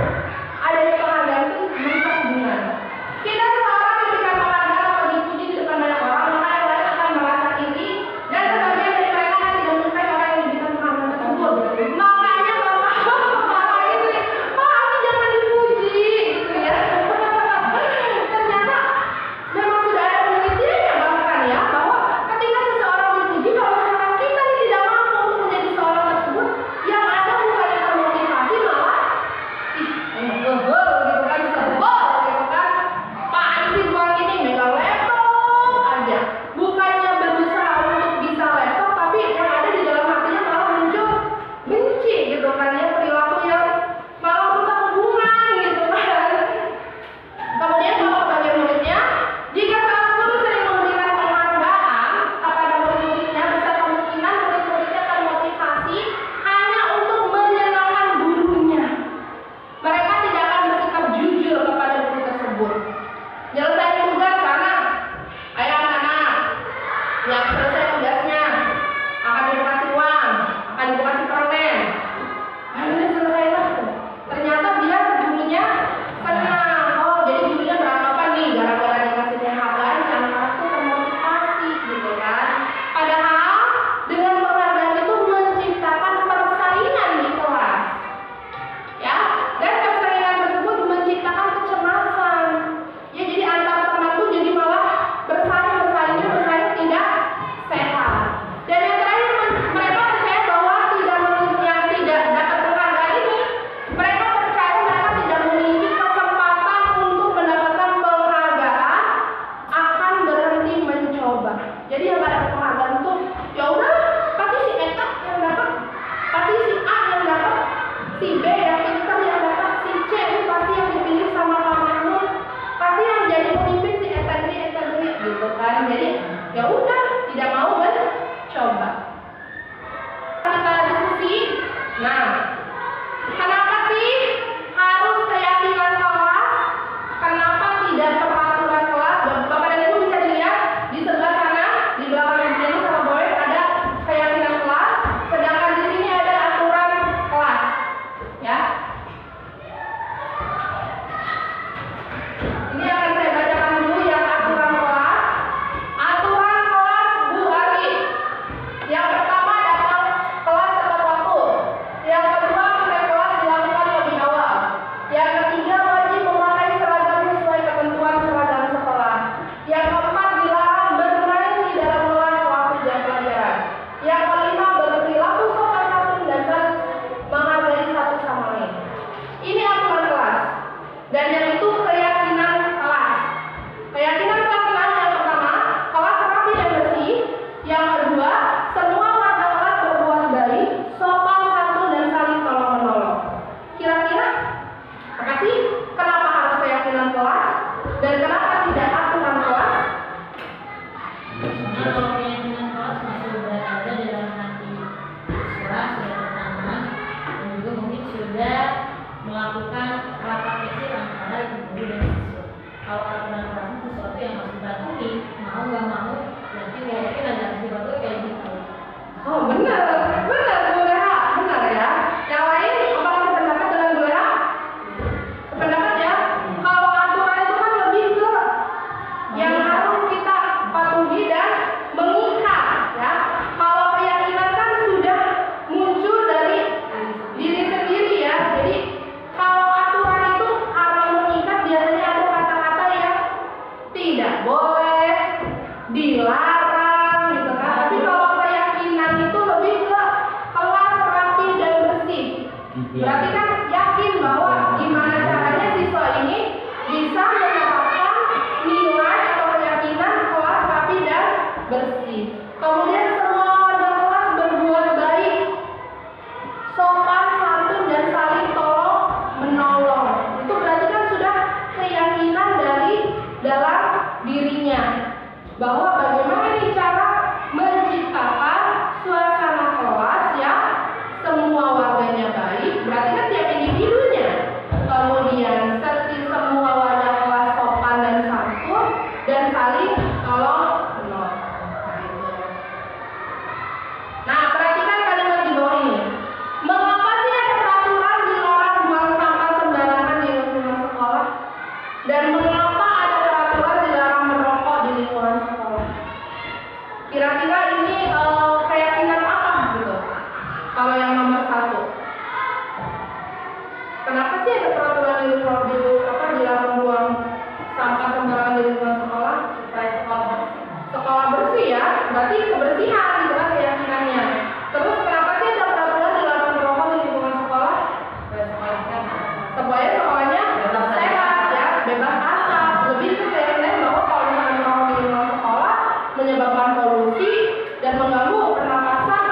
adanya penghargaan itu merusak hubungan. Kita seseorang diberikan penghargaan atau dipuji di depan banyak orang, maka yang lain akan merasa iri dan sebagian dari mereka akan tidak menyukai orang yang diberikan penghargaan tersebut. Makanya bapak itu, Pak, jangan dipuji, gitu ya. Ternyata memang sudah ada penelitiannya bahkan ya, bahwa ketika seseorang dipuji, kalau misalkan kita tidak mampu untuk menjadi seorang tersebut, yang ada bukannya termotivasi malah gitu kan, sebel gitu kan. Apaan sih gua ini megang laptop aja, bukannya berusaha untuk bisa laptop, tapi yang ada di dalam hatinya malah muncul benci gitu kan ya, perilaku yang malah rusak hubungan gitu kan. Kemudian kalau bagi muridnya, jika seorang guru sering memberikan penghargaan kepada murid-muridnya, besar kemungkinan murid-muridnya termotivasi hanya untuk menyenangkan gurunya. Mereka tidak akan bersikap jujur kepada guru tersebut. Nyelesain tugas karena ayo anak-anak yang selesai tugasnya akan dikasih uang, akan dikasih permen. Akhirnya selesai lah. Ternyata biar gurunya senang. Oh, jadi gurunya beranggapan nih gara-gara dikasih penghargaan si anak-anak tuh termotivasi gitu kan. Padahal dengan penghargaan itu menciptakan persaingan di kelas. Ya, dan persaingan tersebut menciptakan kecemasan. Ya, jadi antar teman tuh jadi malah bersaing tidak sehat. Dan yang terakhir, mereka percaya bahwa yang tidak dapat penghargaan ini, mereka percaya mereka tidak memiliki kesempatan untuk mendapatkan penghargaan, akan berhenti mencoba. Jadi yang gak dapat penghargaan tuh, ya udah, pasti si Eta yang dapat, pasti si A yang dapat, si B yang pintar yang dapat, si C ini pasti yang dipilih sama Pak Mahmud, pasti yang jadi pemimpin si Eta geri gitu kan. Jadi ya udah, tidak mau mencoba. Kita diskusi. Nah, kenapa sih harus keyakinan kelas? Kenapa tidak peraturan kelas? Bapak dan Ibu bisa dilihat di sebelah sana, di belakang ini sama boy ada keyakinan kelas, sedangkan di sini ada aturan kelas. Ya. Ini akan saya bacakan dulu yang aturan kelas. Aturan kelas Bu Ari. Yang pertama, datang kelas tepat waktu. Yang kedua, pakai kelas dilakukan lebih awal. Yang ketiga, wajib memakai seragam sesuai ketentuan seragam sekolah. Yang keempat, dilarang bermain di dalam kelas waktu jam pelajaran. Yang kelima, berperilaku sopan santun dan saling menghargai satu sama lain. Ini aturan kelas. Dan yang itu keyakinan kelas. Keyakinan kelas adalah yang pertama, kelas rapi dan bersih. Yang kedua, semua warga kelas berbuat baik, sopan santun dan saling tolong menolong. Kira-kira apa sih kenapa harus keyakinan kelas dan kenapa tidak aturan kelas? Karena kalau keyakinan kelas masih sudah ada dalam hati siswa, sudah tertanam, dan juga mungkin sudah melakukan rapat kecil antara ibu guru dan siswa. Kalau aturan kelas itu sesuatu yang harus dipatuhi, mau nggak mau, berarti mungkin ada sesuatu kayak gitu. Oh benar Bu Leha, benar ya. Yang lain apakah sependapat dengan Bu Leha? Sependapat ya. Kalau aturan itu kan lebih ke yang harus kita patuhi dan mengikat ya. Kalau keyakinan kan sudah muncul dari diri sendiri ya. Jadi kalau aturan itu karena mengikat biasanya ada kata-kata yang tidak boleh, dilarang gitu kan. Tapi kalau keyakinan itu lebih ke kelas rapi dan bersih. Berarti kan yakin bahwa gimana caranya siswa ini bisa mendapatkan nilai atau keyakinan kelas rapi dan bersih. Kemudian semua warga kelas berbuat baik, sopan santun dan saling tolong menolong. Itu berarti kan sudah keyakinan dari dalam dirinya bahwa bagaimana nih cara menciptakan suasana kelas yang semua warga satu. Kenapa sih ada peraturan dilarang buang sampah sembarangan di lingkungan sekolah? Supaya sekolah bersih. Sekolah bersih ya, berarti kebersihan gitu kan keyakinannya. Terus kenapa sih ada peraturan dilarang merokok di lingkungan sekolah? Supaya sekolah sehat. Supaya sekolahnya sehat ya, bebas asap. Lebih ke keyakinan bahwa kalau misalnya merokok di lingkungan sekolah menyebabkan polusi dan mengganggu pernapasan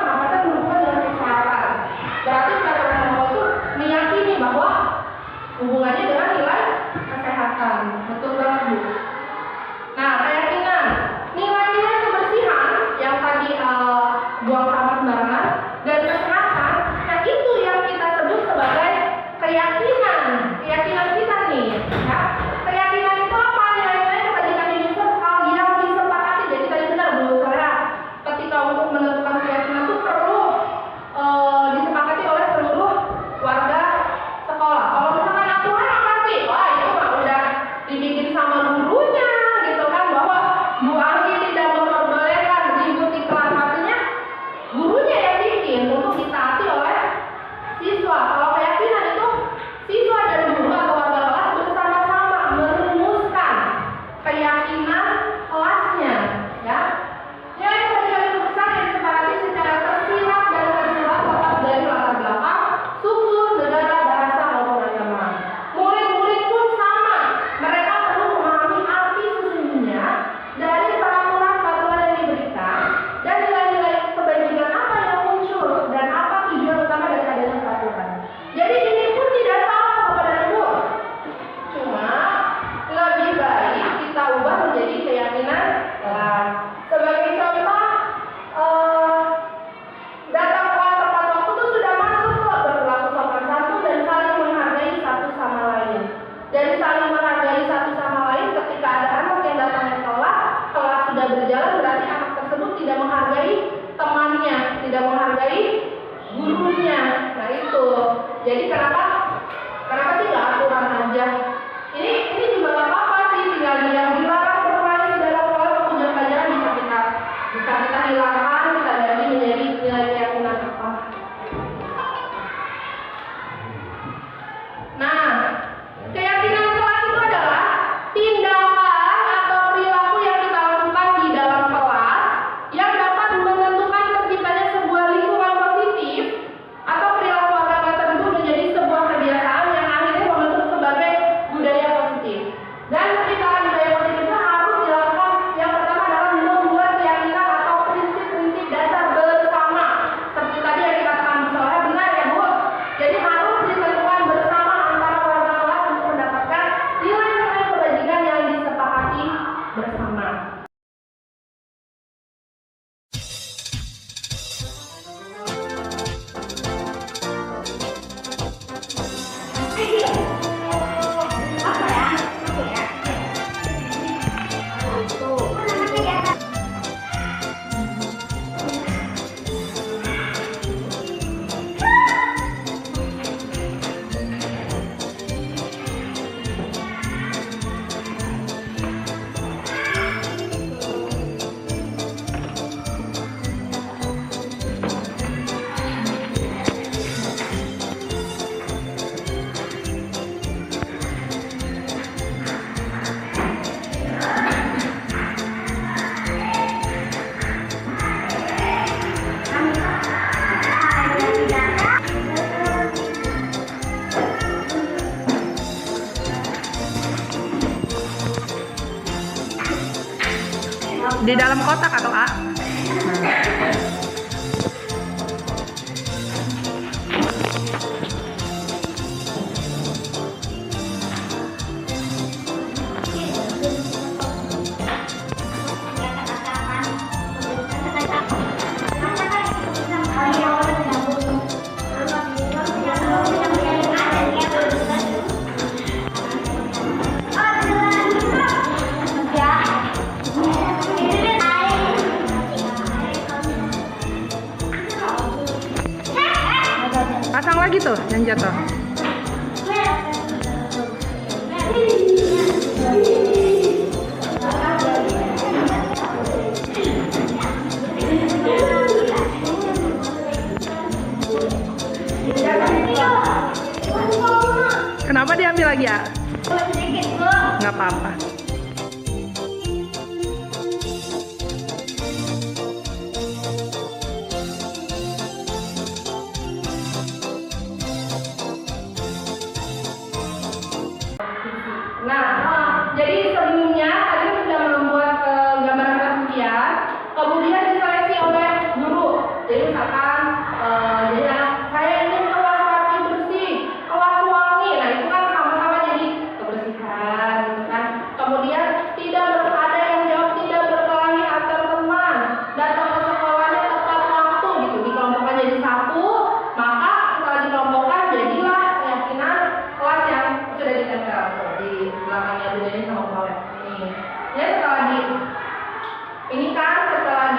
berhubungan dengan kesehatan. Berarti peraturan merokok itu meyakini bahwa hubungannya dengan nilai kesehatan. Betul banget, Bu. Nah, keyakinan nilai-nilai kebersihan yang tadi buang sampah sembarangan dan kesehatan, nah itu yang kita sebut sebagai keyakinan kita nih, ya. Keyakinan itu apa? Nilai-nilai kebajikan universal yang disepakati. Jadi tadi benar Bu Sarah, ketika untuk menentukan keyakinan itu perlu disepakati oleh seluruh warga sekolah. Kalau misalkan aturan apa sih? Wah, itu mah udah dibikin sama gurunya gitu kan, bahwa Bu Anggi tidak memperbolehkan ribut di kelas, artinya gurunya yang bikin untuk ditaati oleh siswa. Kalau keyakinan itu siswa dan guru atau warga kelas bersama-sama merumuskan keyakinan kelasnya, ya. Nilai kebajikan universal yang disepakati secara tersirat dan tersurat lepas dari latar belakang, suku, negara, bahasa maupun agama. Murid-murid pun sama, mereka perlu memahami arti sesungguhnya dari peraturan-peraturan yang diberikan dan nilai-nilai kebajikan apa yang muncul dan apa tujuan utama dari adanya peraturan. Jadi ini pun tidak salah Bapak dan Ibu, cuma lebih baik kita ubah menjadi keyakinan kelas. Sebagai contoh, datang kelas tepat waktu itu sudah masuk kok, berlaku sopan santun dan saling menghargai satu sama lain. Dari saling menghargai satu sama lain, ketika ada anak yang datangnya telat, kelas sudah berjalan, berarti anak tersebut tidak menghargai temannya, tidak menghargai gurunya. Nah itu. Jadi kenapa sih nggak aturan aja? Ini juga nggak apa-apa sih, tinggal yang dilarang bermain di dalam kelas waktu jam pelajaran bisa kita hilangkan, kita ganti menjadi nilai keyakinan apa. Nah, keyakinan kelas itu adalah tindakan atau perilaku yang kita lakukan di dalam kelas yang dapat menentukan terciptanya sebuah lingkungan positif atau perilaku agama tertentu menjadi sebuah kebiasaan yang akhirnya membentuk sebagai budaya positif. Dan penciptaan budaya positif itu harus dilakukan, yang pertama adalah membuat keyakinan atau prinsip-prinsip dasar bersama. Seperti tadi yang dikatakan Bu Soleh, benar ya Bu? Jadi harus ditentukan bersama antara warga kelas untuk mendapatkan nilai-nilai kebajikan yang disepakati bersama. Di dalam kotak atau A? Pasang lagi tuh yang jatuh. Kenapa diambil lagi ya? Boleh sedikit, Bu. Nggak apa-apa. Nah, jadi sebelumnya tadi kan sudah membuat gambaran kesucian, kemudian diseleksi oleh guru. Jadi misalkan, jadi anak saya ingin kelas rapi bersih, kelas wangi. Nah itu kan sama-sama jadi kebersihan, gitu kan. Kemudian tidak ada yang jawab tidak berkelahi antar teman, datang ke sekolahnya tepat waktu, gitu. Dikelompokkan jadi satu, maka setelah dikelompokkan jadilah keyakinan kelas yang sudah ditempel di belakangnya budaya sama proyek ini. Ya setelah ini kan setelah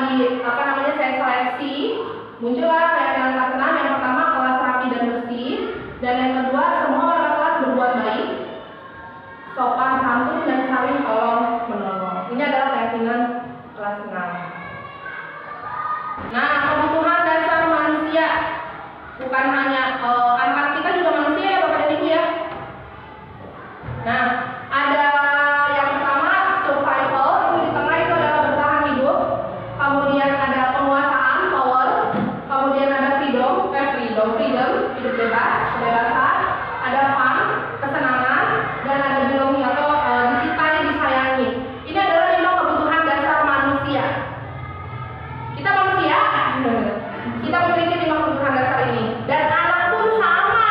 saya seleksi, muncullah keyakinan kelas 6. Yang pertama kelas rapi dan bersih, dan yang kedua semua warga kelas berbuat baik, sopan santun dan saling tolong menolong. Ini adalah keyakinan kelas 6. Nah, kebutuhan dasar manusia bukan hanya anak kita juga manusia ya Bapak dan Ibu ya. Nah, ada yang pertama survival, itu di tengah itu adalah bertahan hidup. Kemudian ada penguasaan, power. Kemudian ada freedom, hidup bebas, kebebasan. Ada fun, kesenangan, dan ada belonging atau dicintai, disayangi. Ini adalah 5 kebutuhan dasar manusia. Kita manusia, kita memiliki 5 kebutuhan dasar ini. Dan anak pun sama,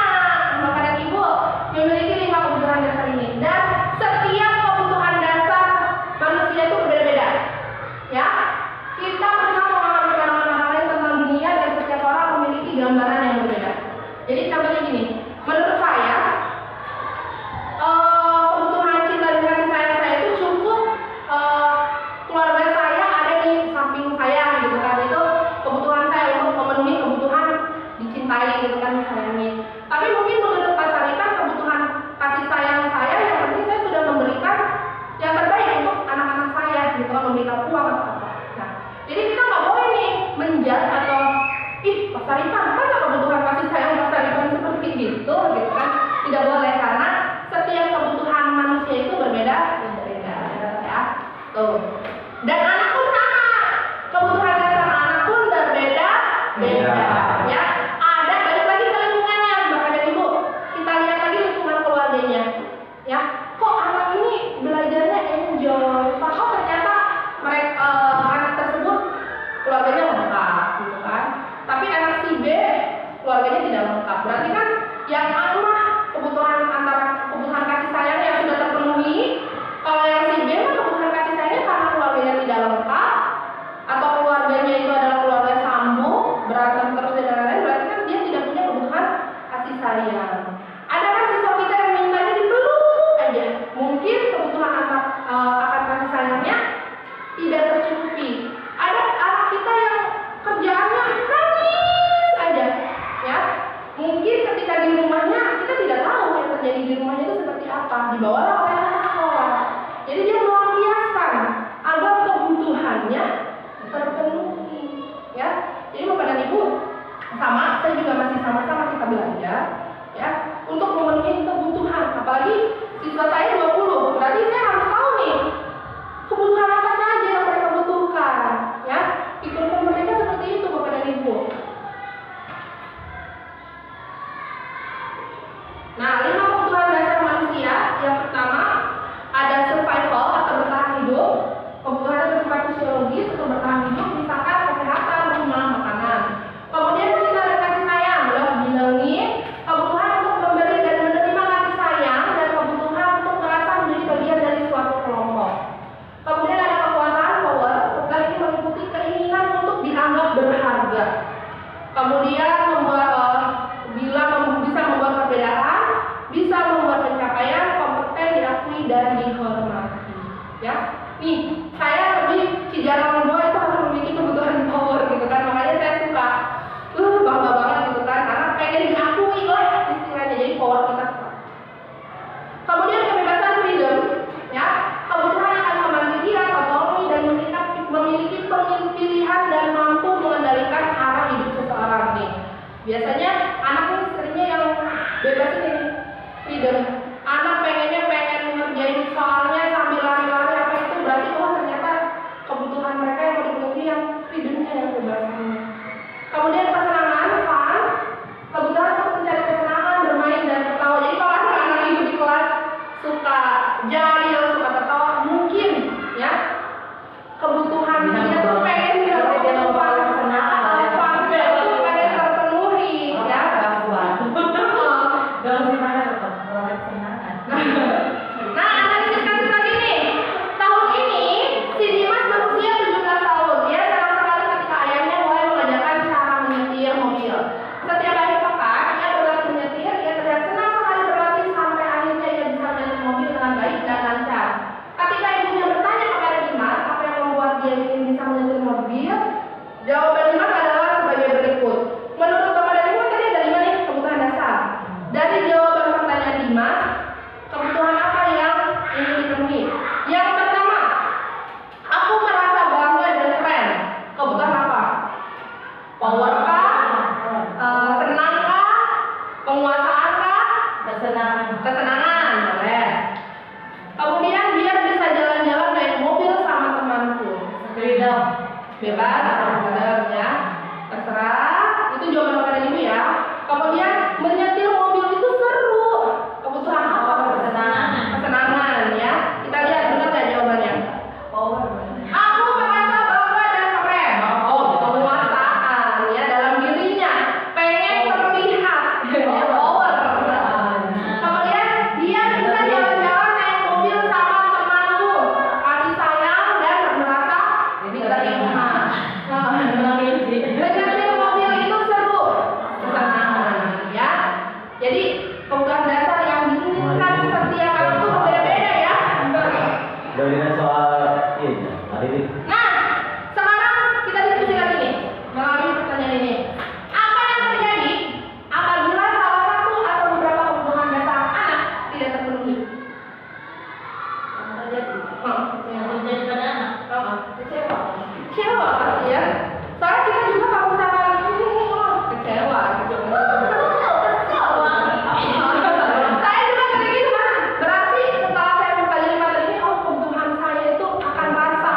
Bapak dan Ibu memiliki 5 kebutuhan dasar ini. Dan setiap kebutuhan dasar manusia itu berbeda-beda. Ya, kita berusaha memahami fenomena lain tentang dunia dan setiap orang memiliki gambaran yang berbeda. Jadi contohnya gini, menurut saya kebutuhan cinta dan kasih sayang saya itu cukup keluarga saya ada di samping saya gitu kan. Itu kebutuhan saya untuk memenuhi kebutuhan dicintai gitu kan, disayangi. Tapi mungkin menurut Pak Sarikan kebutuhan kasih sayang saya yang penting saya sudah memberikan yang terbaik untuk anak-anak saya gitu kan, memberikan uang atau apa. Nah, jadi kita nggak boleh nih menjudge atau Pak Sarikan, masa kebutuhan kasih sayang Pak Sarikan seperti itu gitu kan. Tidak boleh, karena setiap kebutuhan manusia itu berbeda-beda ya. Tuh. Dan anak pun sama. Kebutuhan dasar anak pun berbeda-beda ya. Ada balik lagi ke lingkungannya Bapak dan Ibu. Kita lihat lagi lingkungan keluarganya. Ya, kok anak ini belajarnya enjoy. Oh ternyata mereka anak tersebut keluarganya lengkap gitu kan. Tapi anak si B keluarganya tidak lengkap. Berarti kan yang A mah kebutuhan kasih sayang yang sudah terpenuhi. Kalau yang si B mah kebutuhan kasih sayangnya karena keluarganya tidak lengkap atau keluarganya itu adalah keluarga sambung, berantem terus dan lain-lain, berarti kan dia tidak punya kebutuhan kasih sayang. Ada kan siswa kita yang mintanya dipeluk aja, mungkin kebutuhan akan kasih sayangnya tidak tercukupi. Ada anak kita yang kerjaannya nangis aja, ya. Mungkin ketika di rumahnya kita tidak tahu yang terjadi di rumahnya itu seperti apa, dibawalah oleh anak sekolah. Jadi dia melampiaskan agar kebutuhannya terpenuhi, ya. Jadi Bapak dan Ibu sama, saya juga masih sama-sama kita belajar, ya, untuk memenuhi kebutuhan. Apalagi siswa saya 20, berarti saya harus tahu nih kebutuhan apa saja yang mereka butuhkan, ya. Ikut mereka seperti itu Bapak dan Ibu. Nah, 5 kebutuhan dasar manusia. Yang pertama ada survival atau bertahan hidup. Kebutuhan bersifat fisiologis untuk bertahan hidup, misalkan kesehatan, rumah, makanan. Kemudian cinta dan kasih sayang, belonging, kebutuhan untuk memberi dan menerima kasih sayang, dan kebutuhan untuk merasa menjadi bagian dari suatu kelompok. Kemudian ada kekuasaan, power, setelah ini meliputi keinginan untuk dianggap berharga. Kemudian bisa membuat perbedaan, bisa membuat pencapaian, kompeten, diakui dan dihormati. Ya, nih saya lebih Cijarang 2 itu harus memiliki kebutuhan power gitu kan, makanya saya suka bangga banget gitu kan, karena pengen diakui lah istilahnya, jadi power kita. Kemudian kebebasan freedom, ya, kebutuhan akan kemandirian, otonomi dan memiliki pilihan dan mampu mengendalikan arah hidup seseorang nih. Biasanya anak ini seringnya yang bebas ini, freedom. dan anak pengen ngerjain soalnya sambil lari-lari apa itu, berarti ternyata kebutuhan mereka yang dipenuhi yang freedomnya, yang kebebasannya. Kemudian kesenangan, fun, kebutuhan untuk mencari kesenangan, bermain dan tertawa. Jadi kalau anak-anak ibu di kelas suka jahil, suka tertawa, mungkin ya kebutuhan dia tuh pengen Nah, analisis kasus lagi nih. Tahun ini si Dimas berusia 17 tahun. Dia senang sekali ketika ayahnya mulai mengajarkan cara menyetir mobil. Setiap akhir pekan, ia berlatih menyetir. Ia terlihat senang sekali berlatih sampai akhirnya ia bisa menyetir mobil dengan baik dan lancar. Ketika ibunya bertanya kepada Dimas apa yang membuat dia ingin bisa menyetir mobil, jawaban Dimas adalah sebagai berikut. Menurut Bapak dan Ibu tadi ada 5 nih kebutuhan dasar. Dari jawaban pertanyaan Dimas, kebutuhan apa yang ingin dipenuhi? Yang pertama, aku merasa bangga dan keren. Kebutuhan apa? Power kah? Senang kah? Penguasaan kah? Kesenangan, boleh. Kemudian biar bisa jalan-jalan naik mobil sama temanku. Bebas, ya. Terserah. Itu jawaban Bapak dan Ibu ya. Kemudian menyetir mobil itu seru. Kebutuhan apa? Kesenangan ya. Kita lihat benar nggak jawabannya? Aku merasa bangga dan keren. Penguasaan ya dalam dirinya. Pengen terlihat. Power. Kemudian dia bisa jalan-jalan naik mobil sama temanku. Kasih sayang dan merasa diterima. Menyetir mobil itu seru. Kesenangan ya. Jadi kebutuhan dasar yang diinginkan setiap anak itu berbeda-beda ya. Dari soal ini, hari ini. Nah, sekarang kita diskusi lagi nih melalui pertanyaan ini. Apa yang terjadi apabila salah satu atau beberapa kebutuhan dasar anak tidak terpenuhi? Kecewa pasti ya. Soalnya kita juga kalau misalkan kecewa gitu. Saya juga kayak gitu kan. Berarti setelah saya mempelajari materi ini, oh kebutuhan saya itu akan rasa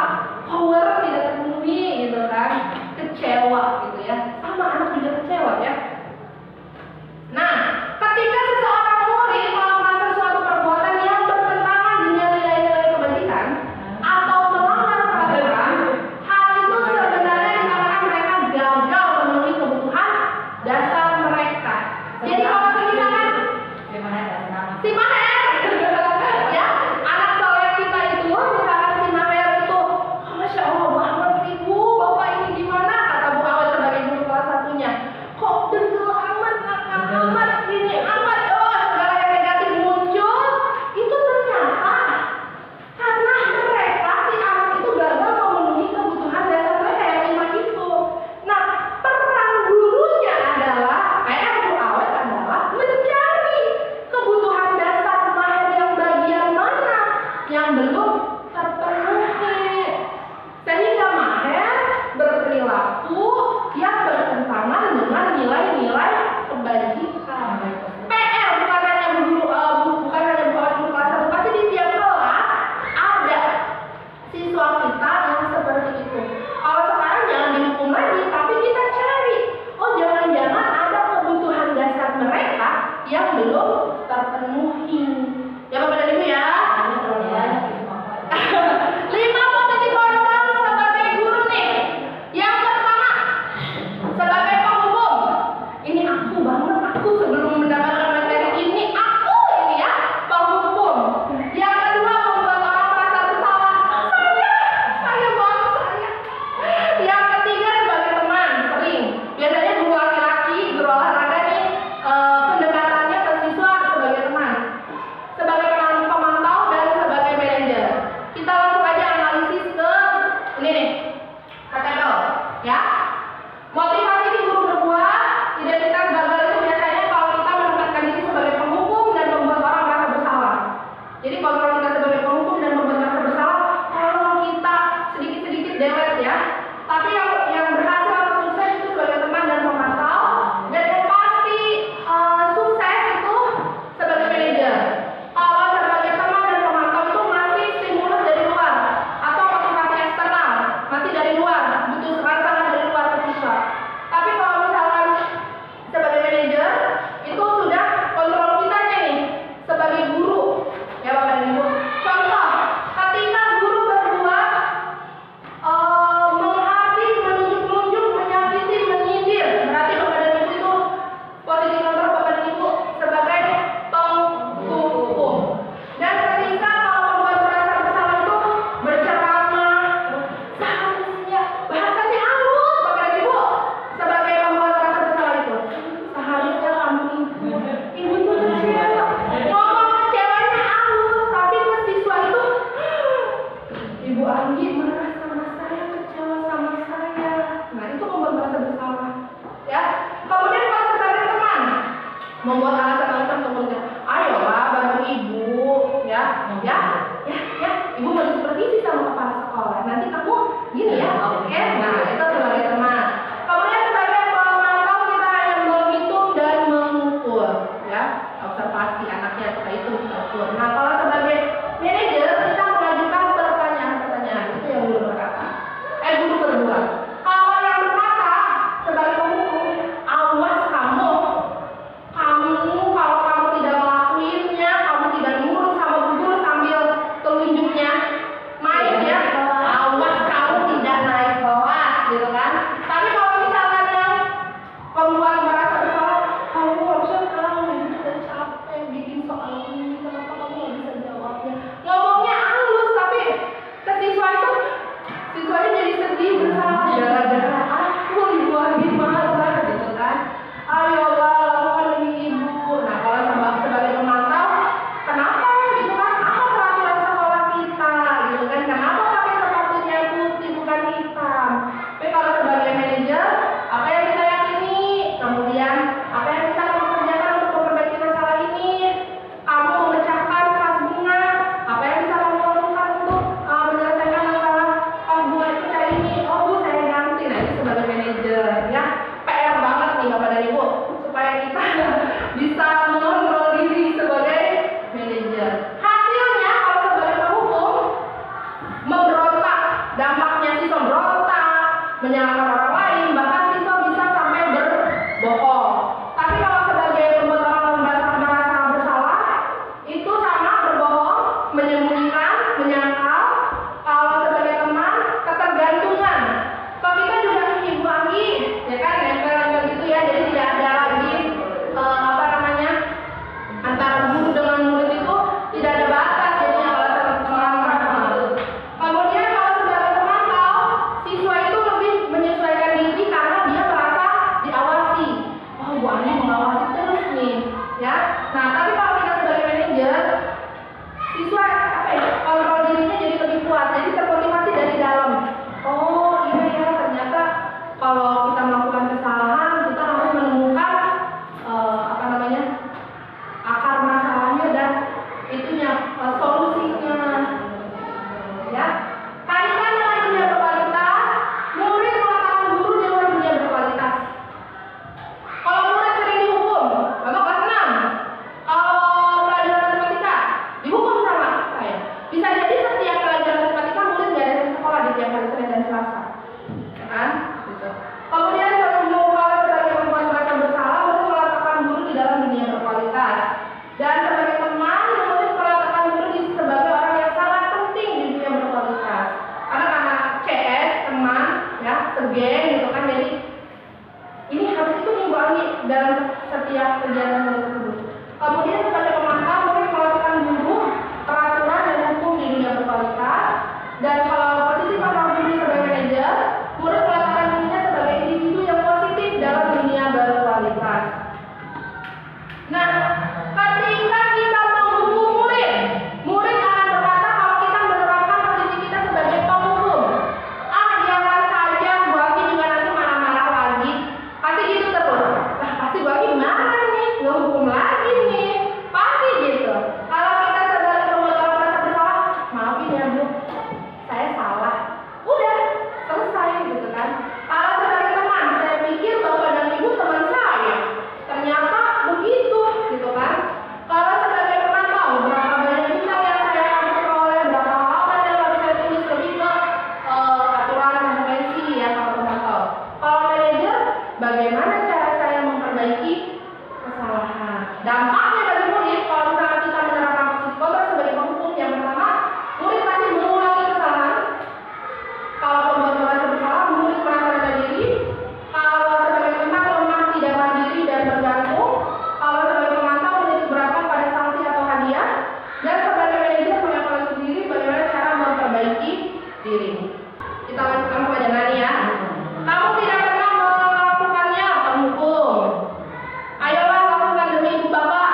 power tidak terpenuhi gitu kan. Kecewa gitu ya. Sama anak juga kecewa ya. Nah, ketika seseorang murid melakukan sesuatu perbuatan yang bertentangan dengan nilai-nilai kebajikan atau melanggar peraturan, hal itu sebenarnya dikarenakan mereka gagal memenuhi kebutuhan dasar mereka. Jadi kalau misalkan si Maher ya, anak soleh kita itu, misalkan si Maher itu, oh, Masya Allah banget sih Bu, Bapak ini gimana? Kata Bu Awet sebagai guru kelas satunya, kok dengkul amat, nakal amat, ini amat, oh segala yang negatif muncul. Itu ternyata karena mereka, si anak itu gagal memenuhi kebutuhan dasar mereka yang 5 itu. Nah, peran gurunya adalah, kayak Bu Awet adalah mencari kebutuhan dasar Maher yang bagian mana yang belum terpenuhi, sehingga Maher berperilaku yang bertentangan dengan nilai-nilai kebajikan. PR bukan hanya bukan hanya buat guru kelas 1, pasti di tiap kelas ada siswa kita yang seperti itu. Kalau sekarang jangan dihukum lagi, tapi kita cari, oh jangan-jangan ada kebutuhan dasar mereka yang belum terpenuhi. Ya Bapak dan Ibu ya. 5 positif orang sebagai guru nih. Yang pertama, sebagai penghukum. Ini aku banget, aku sebelum mendapatkan materi ini, aku ini ya, penghukum. Yang kedua, membuat orang merasa bersalah. Saya banget saya. Yang ketiga, sebagai teman, sering. Biasanya guru laki-laki, guru olahraga nih, pendekatannya ke siswa sebagai teman. Sebagai pemantau membuat alasan-alasan untuk menunjukkan, ayolah bantu ibu, ya, ibu mau supervisi sama kepala sekolah. Nanti kamu gini ya, oke? Nah, itu sebagai teman. Kemudian sebagai pemantau kita hanya menghitung dan mengukur, ya, observasi anaknya kita hitung, kita ukur. Nah, kalau sebagai manajer kita mengajukan pertanyaan-pertanyaan, itu yang guru berkata. Guru berbuat. Kalau yang berkata sebagai penghukum, awas kamu kalau kamu tidak melakukannya, kamu tidak nurut sama guru sambil telunjuknya main ya, awas kamu tidak naik kelas gitu kan. Tapi kalau misalkan yang pembuat merasa bersalah, kamu harusnya tahu ibu udah capek bikin soal ini, kenapa kamu nggak bisa jawabnya, ngomongnya halus, tapi ke siswanya jadi sedih bersalah gara-gara aku ibu lagi marah gitu kan. Ayolah lakukan demi ibu. Nah, kalau sebagai pemantau, kenapa gitu kan? Apa peraturan sekolah kita gitu kan? Kenapa pakai sepatunya putih bukan hitam? Tapi kalau sebagai manajer, apa yang kita yakini, kemudian apa yang bisa kamu kerjakan untuk memperbaiki masalah ini? Kamu memecahkan kelas bunga, apa yang bisa kamu lakukan untuk menyelesaikan masalah kelas bunga itu kayak ini? Oh bu, saya ganti. Nah, ini sebagai manajer ya, PR banget nih Bapak dan Ibu, supaya kita bisa mengontrol diri sebagai manajer. Hasilnya kalau sebagai penghukum, memberontak, dampaknya siswa berontak, menyalahkan orang lain, bahkan siswa bisa sampai berbohong. Tapi kalau sebagai pembuat orang merasa bersalah, itu sama berbohong, menyembunyikan, menyangkal. Kalau sebagai teman, ketergantungan. Kalau kita juga ibu lagi, ya kan, nempel gitu ya, jadi tidak ada lagi antara guru dengan murid itu tidak ada batas, jadinya kalau sebagai pemantau. Kemudian kalau sebagai pemantau, siswa itu lebih menyesuaikan diri karena dia merasa diawasi. Oh, Bu Ani mengawasi terus nih, ya. Nah, tapi kalau kita sebagai manajer, siswa kontrol dirinya jadi lebih kuat, jadi termotivasi dari dalam. Oh iya ya, ternyata kalau kita melakukan kesalahan, kita harus menemukan akar masalahnya dan itunya solusinya, ya. Kaitkan dengan dunia berkualitas, murid mengatakan guru di luar dunia berkualitas. Kalau murid sering dihukum, contoh kelas 6, kalau pelajaran matematika dihukum sama saya, bisa jadi setiap pelajaran matematika murid nggak ada di sekolah di tiap hari Senin dan Selasa, ya kan? Gitu. Kemudian kalau sebagai pembuat merasa bersalah, murid meletakkan guru di dalam dunia berkualitas, dan sebagai teman, murid meletakkan guru sebagai orang yang sangat penting di dunia berkualitas. Karena CS teman, ya, segeng gitu kan, jadi ini harus itu nih Bu Ani dalam setiap kegiatan murid tersebut. Kemudian sebagai pemantau, murid melakukan guru, peraturan dan hukum di dunia berkualitas. Dan kalau posisi pemantau guru sebagai manajer, murid melakukan dirinya sebagai individu yang positif dalam dunia berkualitas. Nah, ketika kita menghukum murid, murid akan berkata kalau kita menerapkan posisi kita sebagai penghukum. Jangan saja Bu Ani juga nanti marah-marah lagi. Pasti gitu terus. Nah, pasti Bu Ani marah nih, ngehukum lagi nih. Pasti gitu. Kalau kita sebagai pembuat orang merasa bersalah, maafin ya Bu, saya salah. Udah, selesai gitu kan. Kalau sebagai teman, saya pikir Bapak dan Ibu teman saya. Ternyata begitu gitu kan. Kalau sebagai pemantau, berapa banyak bintang yang saya harus peroleh, berapa halaman yang harus saya tulis, lebih ke aturan konsekuensi ya kalau pemantau. Kalau manajer, bagaimana cara saya memperbaiki kesalahan. Dampaknya bagi murid, kalau misalnya kita menerapkan posisi kontrol sebagai penghukum, yang pertama, murid pasti mengulangi kesalahan. Kalau pembuat merasa bersalah, murid merasa rendah diri. Kalau sebagai teman, lemah, tidak mandiri dan bergantung. Kalau sebagai pemantau, menjadi beratkan pada sanksi atau hadiah. Dan sebagai manajer, mengevaluasi diri bagaimana cara memperbaiki diri. Kita lanjutkan pelajaran ya. Kamu tidak pernah melakukannya, penghukum. Ayolah lakukan demi ibu bapak.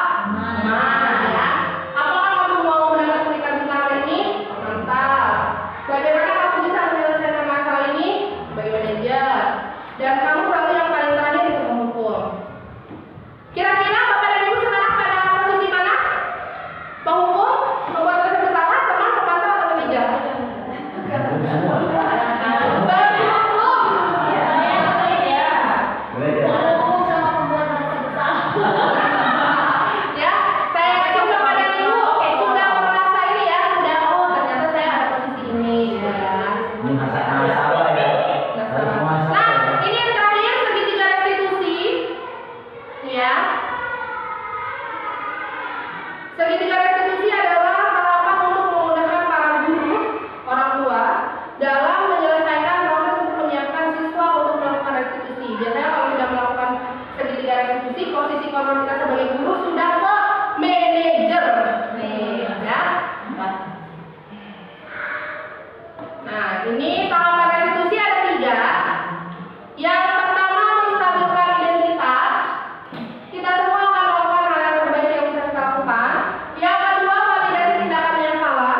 Segitiga restitusi adalah tahapan untuk memudahkan para guru, orang tua, dalam menyelesaikan proses untuk menyiapkan siswa untuk melakukan restitusi. Biasanya kalau sudah melakukan segitiga restitusi, posisi kontrol kita sebagai guru sudah ke manajer. Nih, ya. Nah, ini tahapan restitusi ada 3. Yang pertama, menstabilkan identitas. Kita semua akan melakukan hal yang terbaik yang bisa kita lakukan. Yang kedua, validasi tindakan yang salah.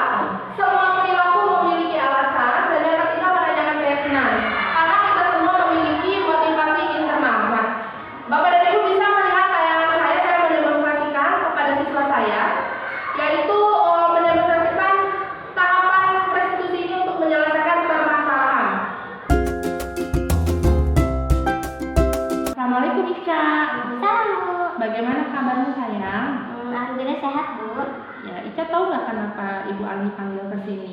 Semua perilaku memiliki alasan. Dan yang ketiga, menanyakan keyakinan. Karena kita semua memiliki motivasi internal. Nah, Bapak dan Ibu bisa melihat tayangan saya mendemonstrasikan kepada siswa saya, yaitu mendemonstrasikan tahapan restitusi ini untuk menyelesaikan permasalahan. Assalamualaikum Ica. Salam Bu. Bagaimana kabarmu sayang? Alhamdulillah sehat Bu. Ya, Ica tahu nggak kenapa Ibu Ali panggil ke sini?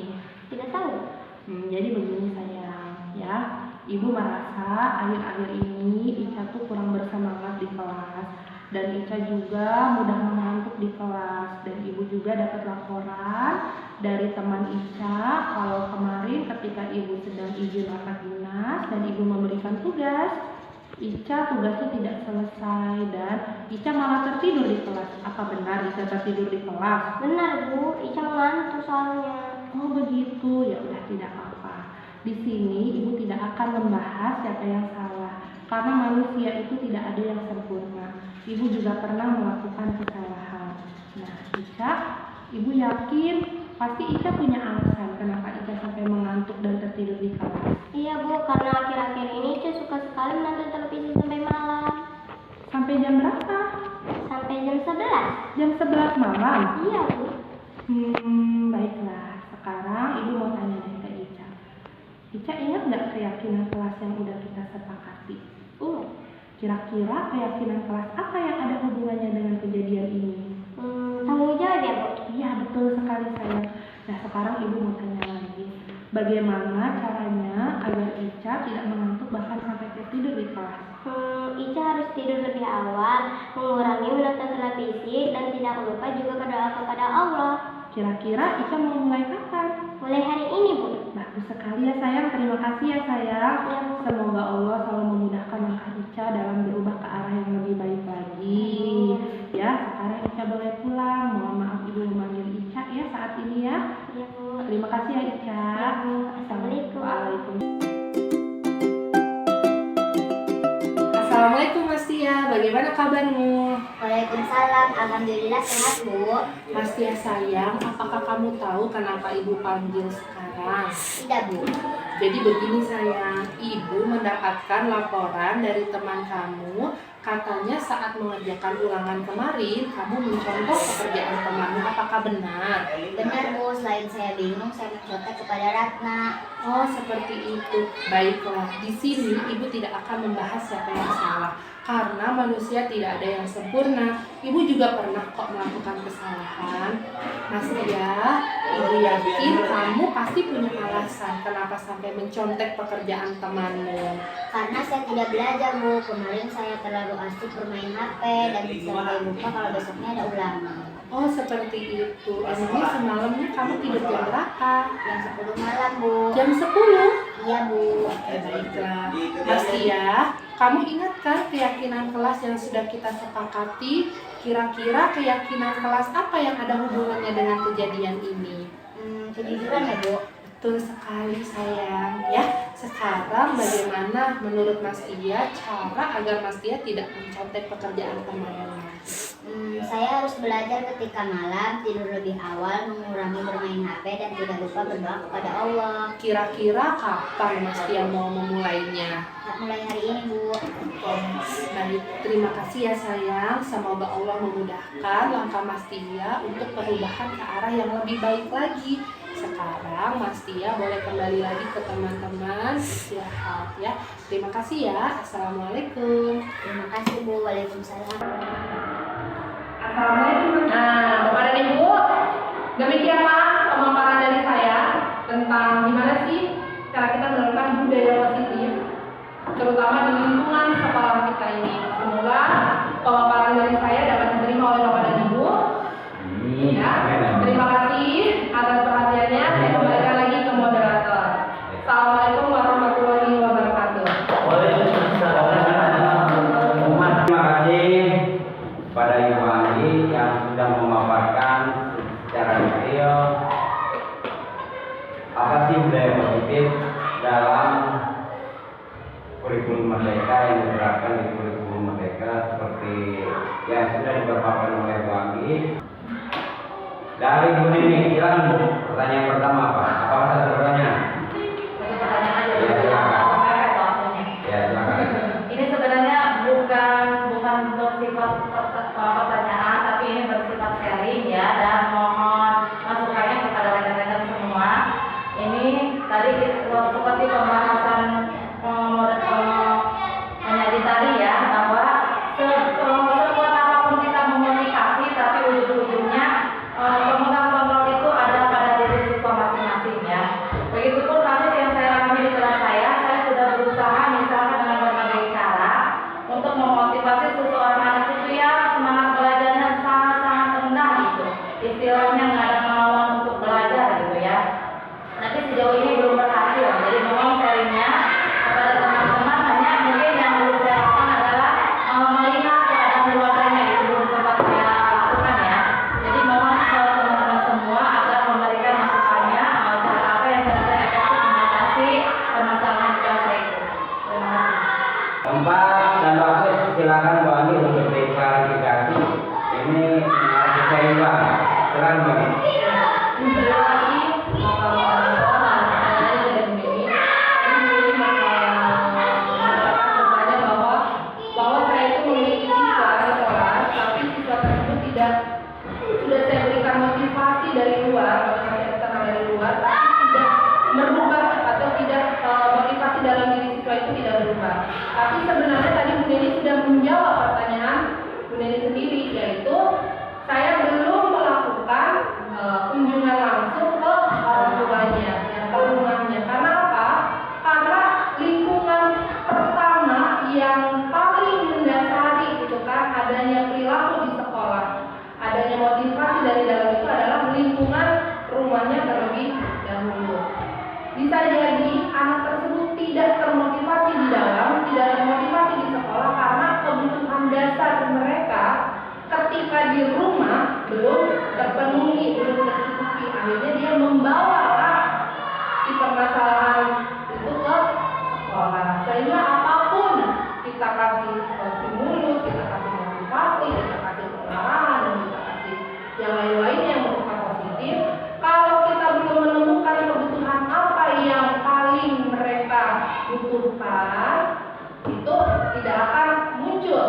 Tidak tahu. Jadi begini sayang, ya. Ibu merasa akhir-akhir ini Ica tuh kurang bersemangat di kelas, dan Ica juga mudah mengantuk di kelas, dan Ibu juga dapat laporan dari teman Ica kalau kemarin ketika Ibu sedang izin rapat dinas dan Ibu memberikan tugas, Ica tugasnya tidak selesai dan Ica malah tertidur di kelas. Apa benar Ica tertidur di kelas? Benar Bu, Ica ngantuk soalnya. Oh begitu, ya udah tidak apa-apa. Di sini Ibu tidak akan membahas siapa yang salah, karena manusia itu tidak ada yang sempurna. Ibu juga pernah melakukan kesalahan. Nah, Ica, Ibu yakin pasti Ica punya alasan kenapa Ica sampai mengantuk dan tertidur di kelas. Iya Bu, karena akhir-akhir ini Ica suka sekali menonton televisi sampai malam. Sampai jam berapa? Sampai jam 11. Jam 11 malam? Iya Bu. Baiklah. Sekarang Ibu mau tanya deh ke Ica. Ica ingat nggak keyakinan kelas yang udah kita sepakati? Kira-kira keyakinan kelas apa yang ada hubungannya dengan kejadian ini? Tanggung jawab ya Bu. Iya betul sekali sayang. Nah sekarang Ibu mau tanya lagi. Bagaimana caranya agar Ica tidak mengantuk bahkan sampai tertidur di kelas? Ica harus tidur lebih awal, mengurangi menonton televisi, dan tidak lupa juga berdoa kepada Allah. Kira-kira Ica mau mulai kapan? Mulai hari ini Bu. Bagus sekali ya sayang, terima kasih ya sayang. Ya, Bu. Semoga Allah selalu memudahkan langkah Ica dalam berubah ke arah yang lebih baik lagi. Ya, sekarang Ica boleh pulang. Mohon maaf Ibu memanggil Ica ya saat ini ya. Iya Bu. Terima kasih ya Ica. Ya, Bu. Assalamualaikum. Waalaikumsalam. Assalamualaikum Mas Tia, bagaimana kabarmu? Waalaikumsalam. Alhamdulillah sehat Bu. Mas Tia sayang, apakah kamu tahu kenapa Ibu panggil sekarang? Tidak Bu. Jadi begini sayang, Ibu mendapatkan laporan dari teman kamu, katanya saat mengerjakan ulangan kemarin, kamu mencontoh pekerjaan temanmu, apakah benar? Benar Bu, selain saya bingung, saya mencontek kepada Ratna. Oh seperti itu, baiklah. Di sini Ibu tidak akan membahas siapa yang salah, karena manusia tidak ada yang sempurna. Ibu juga pernah kok melakukan kesalahan. Mas Tia, Ibu yakin kamu pasti punya alasan kenapa sampai mencontek pekerjaan temanmu. Karena saya tidak belajar Bu, kemarin saya terlalu asik bermain HP dan sampai lupa kalau besoknya ada ulangan. Oh seperti itu. Emangnya semalamnya kamu tidur jam berapa? Jam 10 malam Bu. Jam 10? Iya Bu. Baiklah. Mas Tia, kamu ingat kan keyakinan kelas yang sudah kita sepakati? Kira-kira keyakinan kelas apa yang ada hubungannya dengan kejadian ini? Kejujuran ya Bu. Betul sekali sayang. Ya, sekarang bagaimana menurut Mas Tia cara agar Mas Tia tidak mencontek pekerjaan temannya? Saya harus belajar ketika malam, tidur lebih awal, mengurangi bermain HP, dan tidak lupa berdoa kepada Allah. Kira-kira kapan Mas Tia mau memulainya? Mulai hari ini Bu. Baik, terima kasih ya sayang. Semoga Allah memudahkan langkah Mas Tia untuk perubahan ke arah yang lebih baik lagi. Sekarang Mas Tia boleh kembali lagi ke teman-teman istirahat ya. Terima kasih ya. Assalamualaikum. Terima kasih Bu. Waalaikumsalam. Assalamualaikum. Nah, Bapak dan Ibu, demikianlah pemaparan dari saya tentang gimana sih cara kita menerapkan budaya positif, terutama di lingkungan sekolah kita ini. Semoga pemaparan dari saya dapat diterima oleh Bapak dan Ibu. Bu Andi yang sudah memaparkan secara detail apa sih budaya positif dalam kurikulum Merdeka yang diterapkan di kurikulum Merdeka seperti yang sudah dipaparkan oleh Bu Andi. Dari Bu Nini, silakan Bu. Pertanyaan pertama apa? Apakah ada pertanyaan? Satu pertanyaan aja Ya, dulu. silakan. Mepet waktunya. Ya, silakan. Ini sebenarnya bukan bersifat pertanyaan, tapi ini bersifat sharing ya, dan mohon masukannya kepada rekan-rekan semua. Ini tadi seperti pembahasan menjadi tadi ya, bahwa sekuat apapun kita memotivasi, tapi ujung-ujungnya pemegang kontrol itu ada pada diri siswa masing-masing ya. Begitupun kasus yang saya alami di kelas saya sudah berusaha misalkan dengan berbagai cara untuk memotivasi seseorang anak itu yang semangat belajarnya sangat-sangat rendah gitu. Istilahnya nggak ada kemauan untuk belajar gitu ya. Tapi sejauh ini belum berhasil. Jadi mohon sharingnya kepada teman-teman, hanya mungkin yang belum saya lakukan adalah melihat keadaan keluarganya itu belum sempat saya lakukan ya. Jadi mohon ke teman-teman semua agar memberikan masukannya cara apa yang kira-kira efektif mengatasi permasalahan di kelas saya itu. Terima kasih. Tempat dan waktu silakan Bu Andi untuk diklarifikasi. Ini mengenai saya juga. Silakan Bu Andi. Terima kasih Bapak saya dari Bu Nini. Tadi Bu Nini mengatakan bahwa saya itu memiliki siswa di kelas, tapi siswa tersebut tidak sudah saya berikan motivasi dari luar, motivasi eksternal dari luar, tapi tidak merubah atau tidak motivasi dalam diri siswa itu tidak berubah. Tapi sebenarnya tadi Bu Nini sudah menjawab pertanyaan Bu Nini sendiri, yaitu saya belum melakukan kunjungan langsung ke orang tuanya, ke rumahnya. Karena apa? Karena lingkungan pertama yang paling mendasari itu kan adanya perilaku di sekolah, adanya motivasi dari dalam itu adalah lingkungan rumahnya terlebih dahulu. Bisa jadi anak tersebut tidak termotivasi di dalam, tidak termotivasi di sekolah karena kebutuhan dasar mereka ketika di rumah belum terpenuhi, belum tercukupi. Akhirnya dia membawa si permasalahan itu ke sekolah. Sehingga apapun kita kasih stimulus, kita kasih motivasi, kita kasih pengarahan, dan kita kasih yang lain-lainnya yang bersifat positif, kalau kita belum menemukan kebutuhan apa yang paling mereka butuhkan, itu tidak akan muncul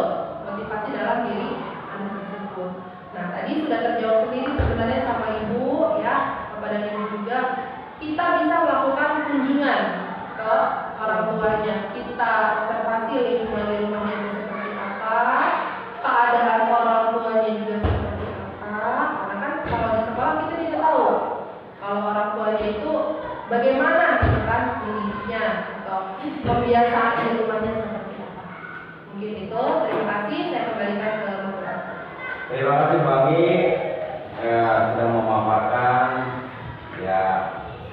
motivasi dalam diri anak tersebut. Nah, tadi sudah terjawab sendiri sebenarnya sama Ibu ya, kepada Ibu juga. Kita bisa melakukan kunjungan ke orang tuanya. Kita observasi lingkungan di rumahnya itu seperti apa, keadaan orang tuanya juga seperti apa. Karena kan kalau di sekolah kita tidak tahu kalau orang tuanya itu bagaimana gitu kan dirinya atau kebiasaan di rumahnya seperti apa. Mungkin itu. Terima kasih. Saya kembalikan ke Bapak. Terima kasih Bu Andi sudah memaparkan ya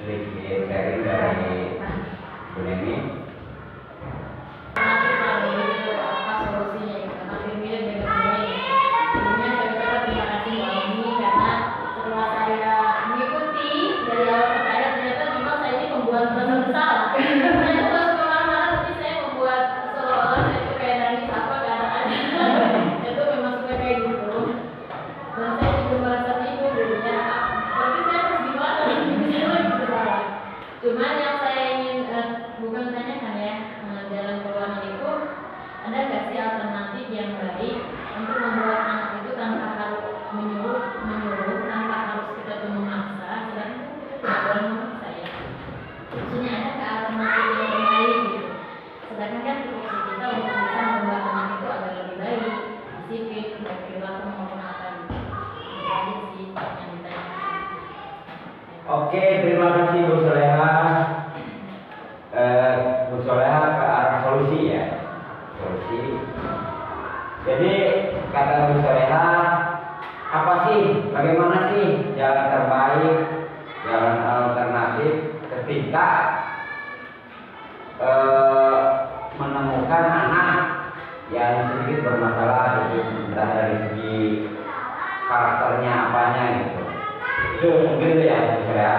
sedikit sharing dari Bu Nini. Nanti cari apa solusinya itu. Nanti dia dengan ini. Sebelumnya saya ucapkan terima kasih Mbak Umi karena setelah saya mengikuti dari awal sampai akhir ternyata memang saya ini pembuat merasa bersalah. Saya itu masuk kemana-mana tapi saya membuat seolah-olah saya itu kayak nangis apa keadaan. Itu memang suka kayak gitu. Dan saya juga merasa bingung dulunya. Tapi saya harus gimana? Saya lagi bersalah. Cuman yang saya ingin bukan tanyakan ya dalam peluang itu ada nggak sih alternatif yang baik untuk membuat anak itu tanpa harus menyuruh tanpa harus kita tuh memaksa, sedangkan kita tidak boleh memaksa ya. Maksudnya ada nggak alternatif yang baik gitu. Sedangkan kan tupoksi kita untuk bisa membuat anak itu agar lebih baik, disiplin, baik perilaku maupun apa gitu. Itu aja sih yang ditanyakan. Oke, terima kasih Bu Soleha. Bu Soleha ke arah solusi ya. Solusi. Jadi kata Bu Soleha, apa sih, bagaimana sih jalan terbaik, jalan alternatif ketika menemukan anak yang sedikit bermasalah gitu entah dari segi karakternya apanya gitu. Itu mungkin itu ya saya.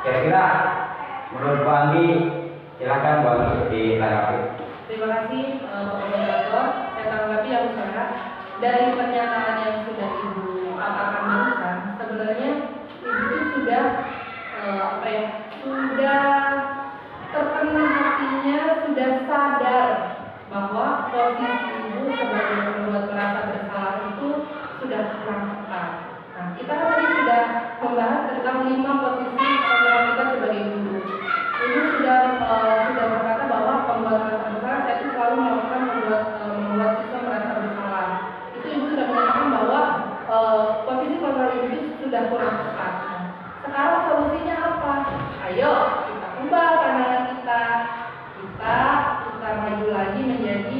Kira-kira menurut Bu Anggi, silakan Bu Anggi ditanggapi. Terima kasih Bapak Moderator. Saya tanggapi yang saya dari pernyataan yang sudah Ibu katakan barusan. Sebenarnya Ibu itu sudah sudah terkena hatinya, sudah sadar bahwa posisi Ibu sebagai pembuat merasa bersalah itu sudah kurang tepat. Nah, kita kan tadi sudah membahas tentang 5 posisi peran kita sebagai guru. Ibu sudah berkata bahwa pembuat merasa bersalah, saya itu selalu melakukan membuat siswa merasa bersalah. Itu Ibu sudah menyatakan bahwa posisi kontrol Ibu itu sudah kurang tepat. Nah, sekarang solusinya apa? Ayo kita ubah pandangan kita maju lagi menjadi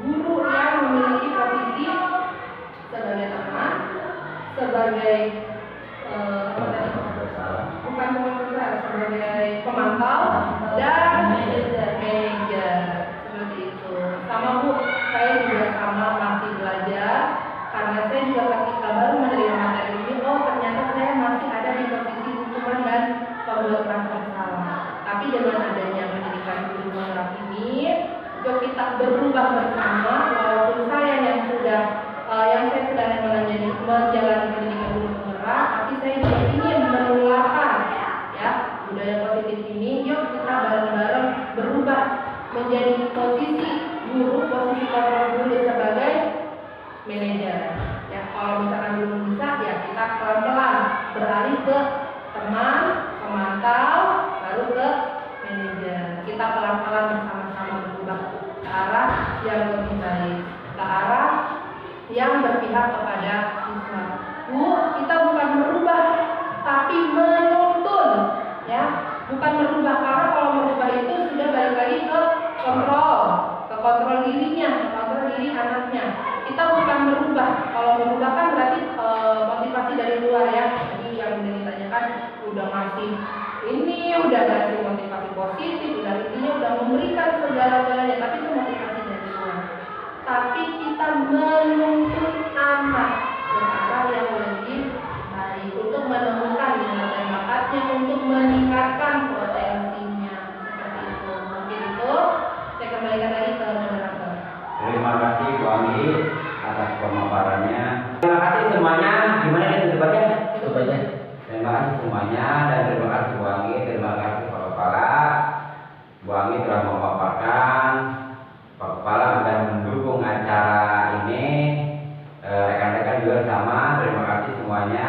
guru yang memiliki posisi sebagai teman, sebagai bukan pemantau, sebagai pemantau dan manajer seperti itu. Sama Bu, saya juga sama masih belajar karena saya juga ketika baru menerima materi ini, oh ternyata saya masih ada di posisi hukuman dan pembuat merasa bersalah. Tapi dengan adanya pendidikan guru penggerak ini, yuk kita berubah bersama. Walaupun saya yang sudah menjalani pendidikan guru penggerak, tapi saya juga ingin menularkan ya budaya positif ini. Yuk kita bareng-bareng berubah menjadi posisi guru, posisi kontrol guru sebagai manajer. Ya kalau misalkan belum bisa, ya kita pelan-pelan beralih ke teman, pemantau, baru ke manajer. Kita pelan-pelan bersama-sama berubah ke arah yang lebih baik, ke arah yang berpihak kepada siswa. Bu, kita bukan merubah, tapi menuntun, ya, bukan merubah. Karena kalau merubah itu sudah balik lagi ke kontrol dirinya, kontrol diri anaknya. Kita bukan merubah. Kalau merubah kan berarti motivasi dari luar ya. Jadi yang udah ditanyakan udah ngasih ini, udah ngasih motivasi positif, udah intinya udah memberikan segala-galanya, tapi itu motivasi dari luar. Tapi kita menuntun anak ke arah yang lebih baik untuk menemukan minat dan bakatnya, untuk meningkatkan potensinya seperti itu. Mungkin itu saya kembalikan lagi ke moderator. Terima kasih Bu Anggi atas pemaparannya. Terima kasih semuanya. Gimana nih tutupnya? Tutupnya. Terima kasih semuanya dan terima kasih Bu Anggi, terima kasih Pak Kepala. Bu Anggi telah memaparkan, Pak Kepala sudah mendukung acara ini. Rekan-rekan juga sama. Terima kasih semuanya.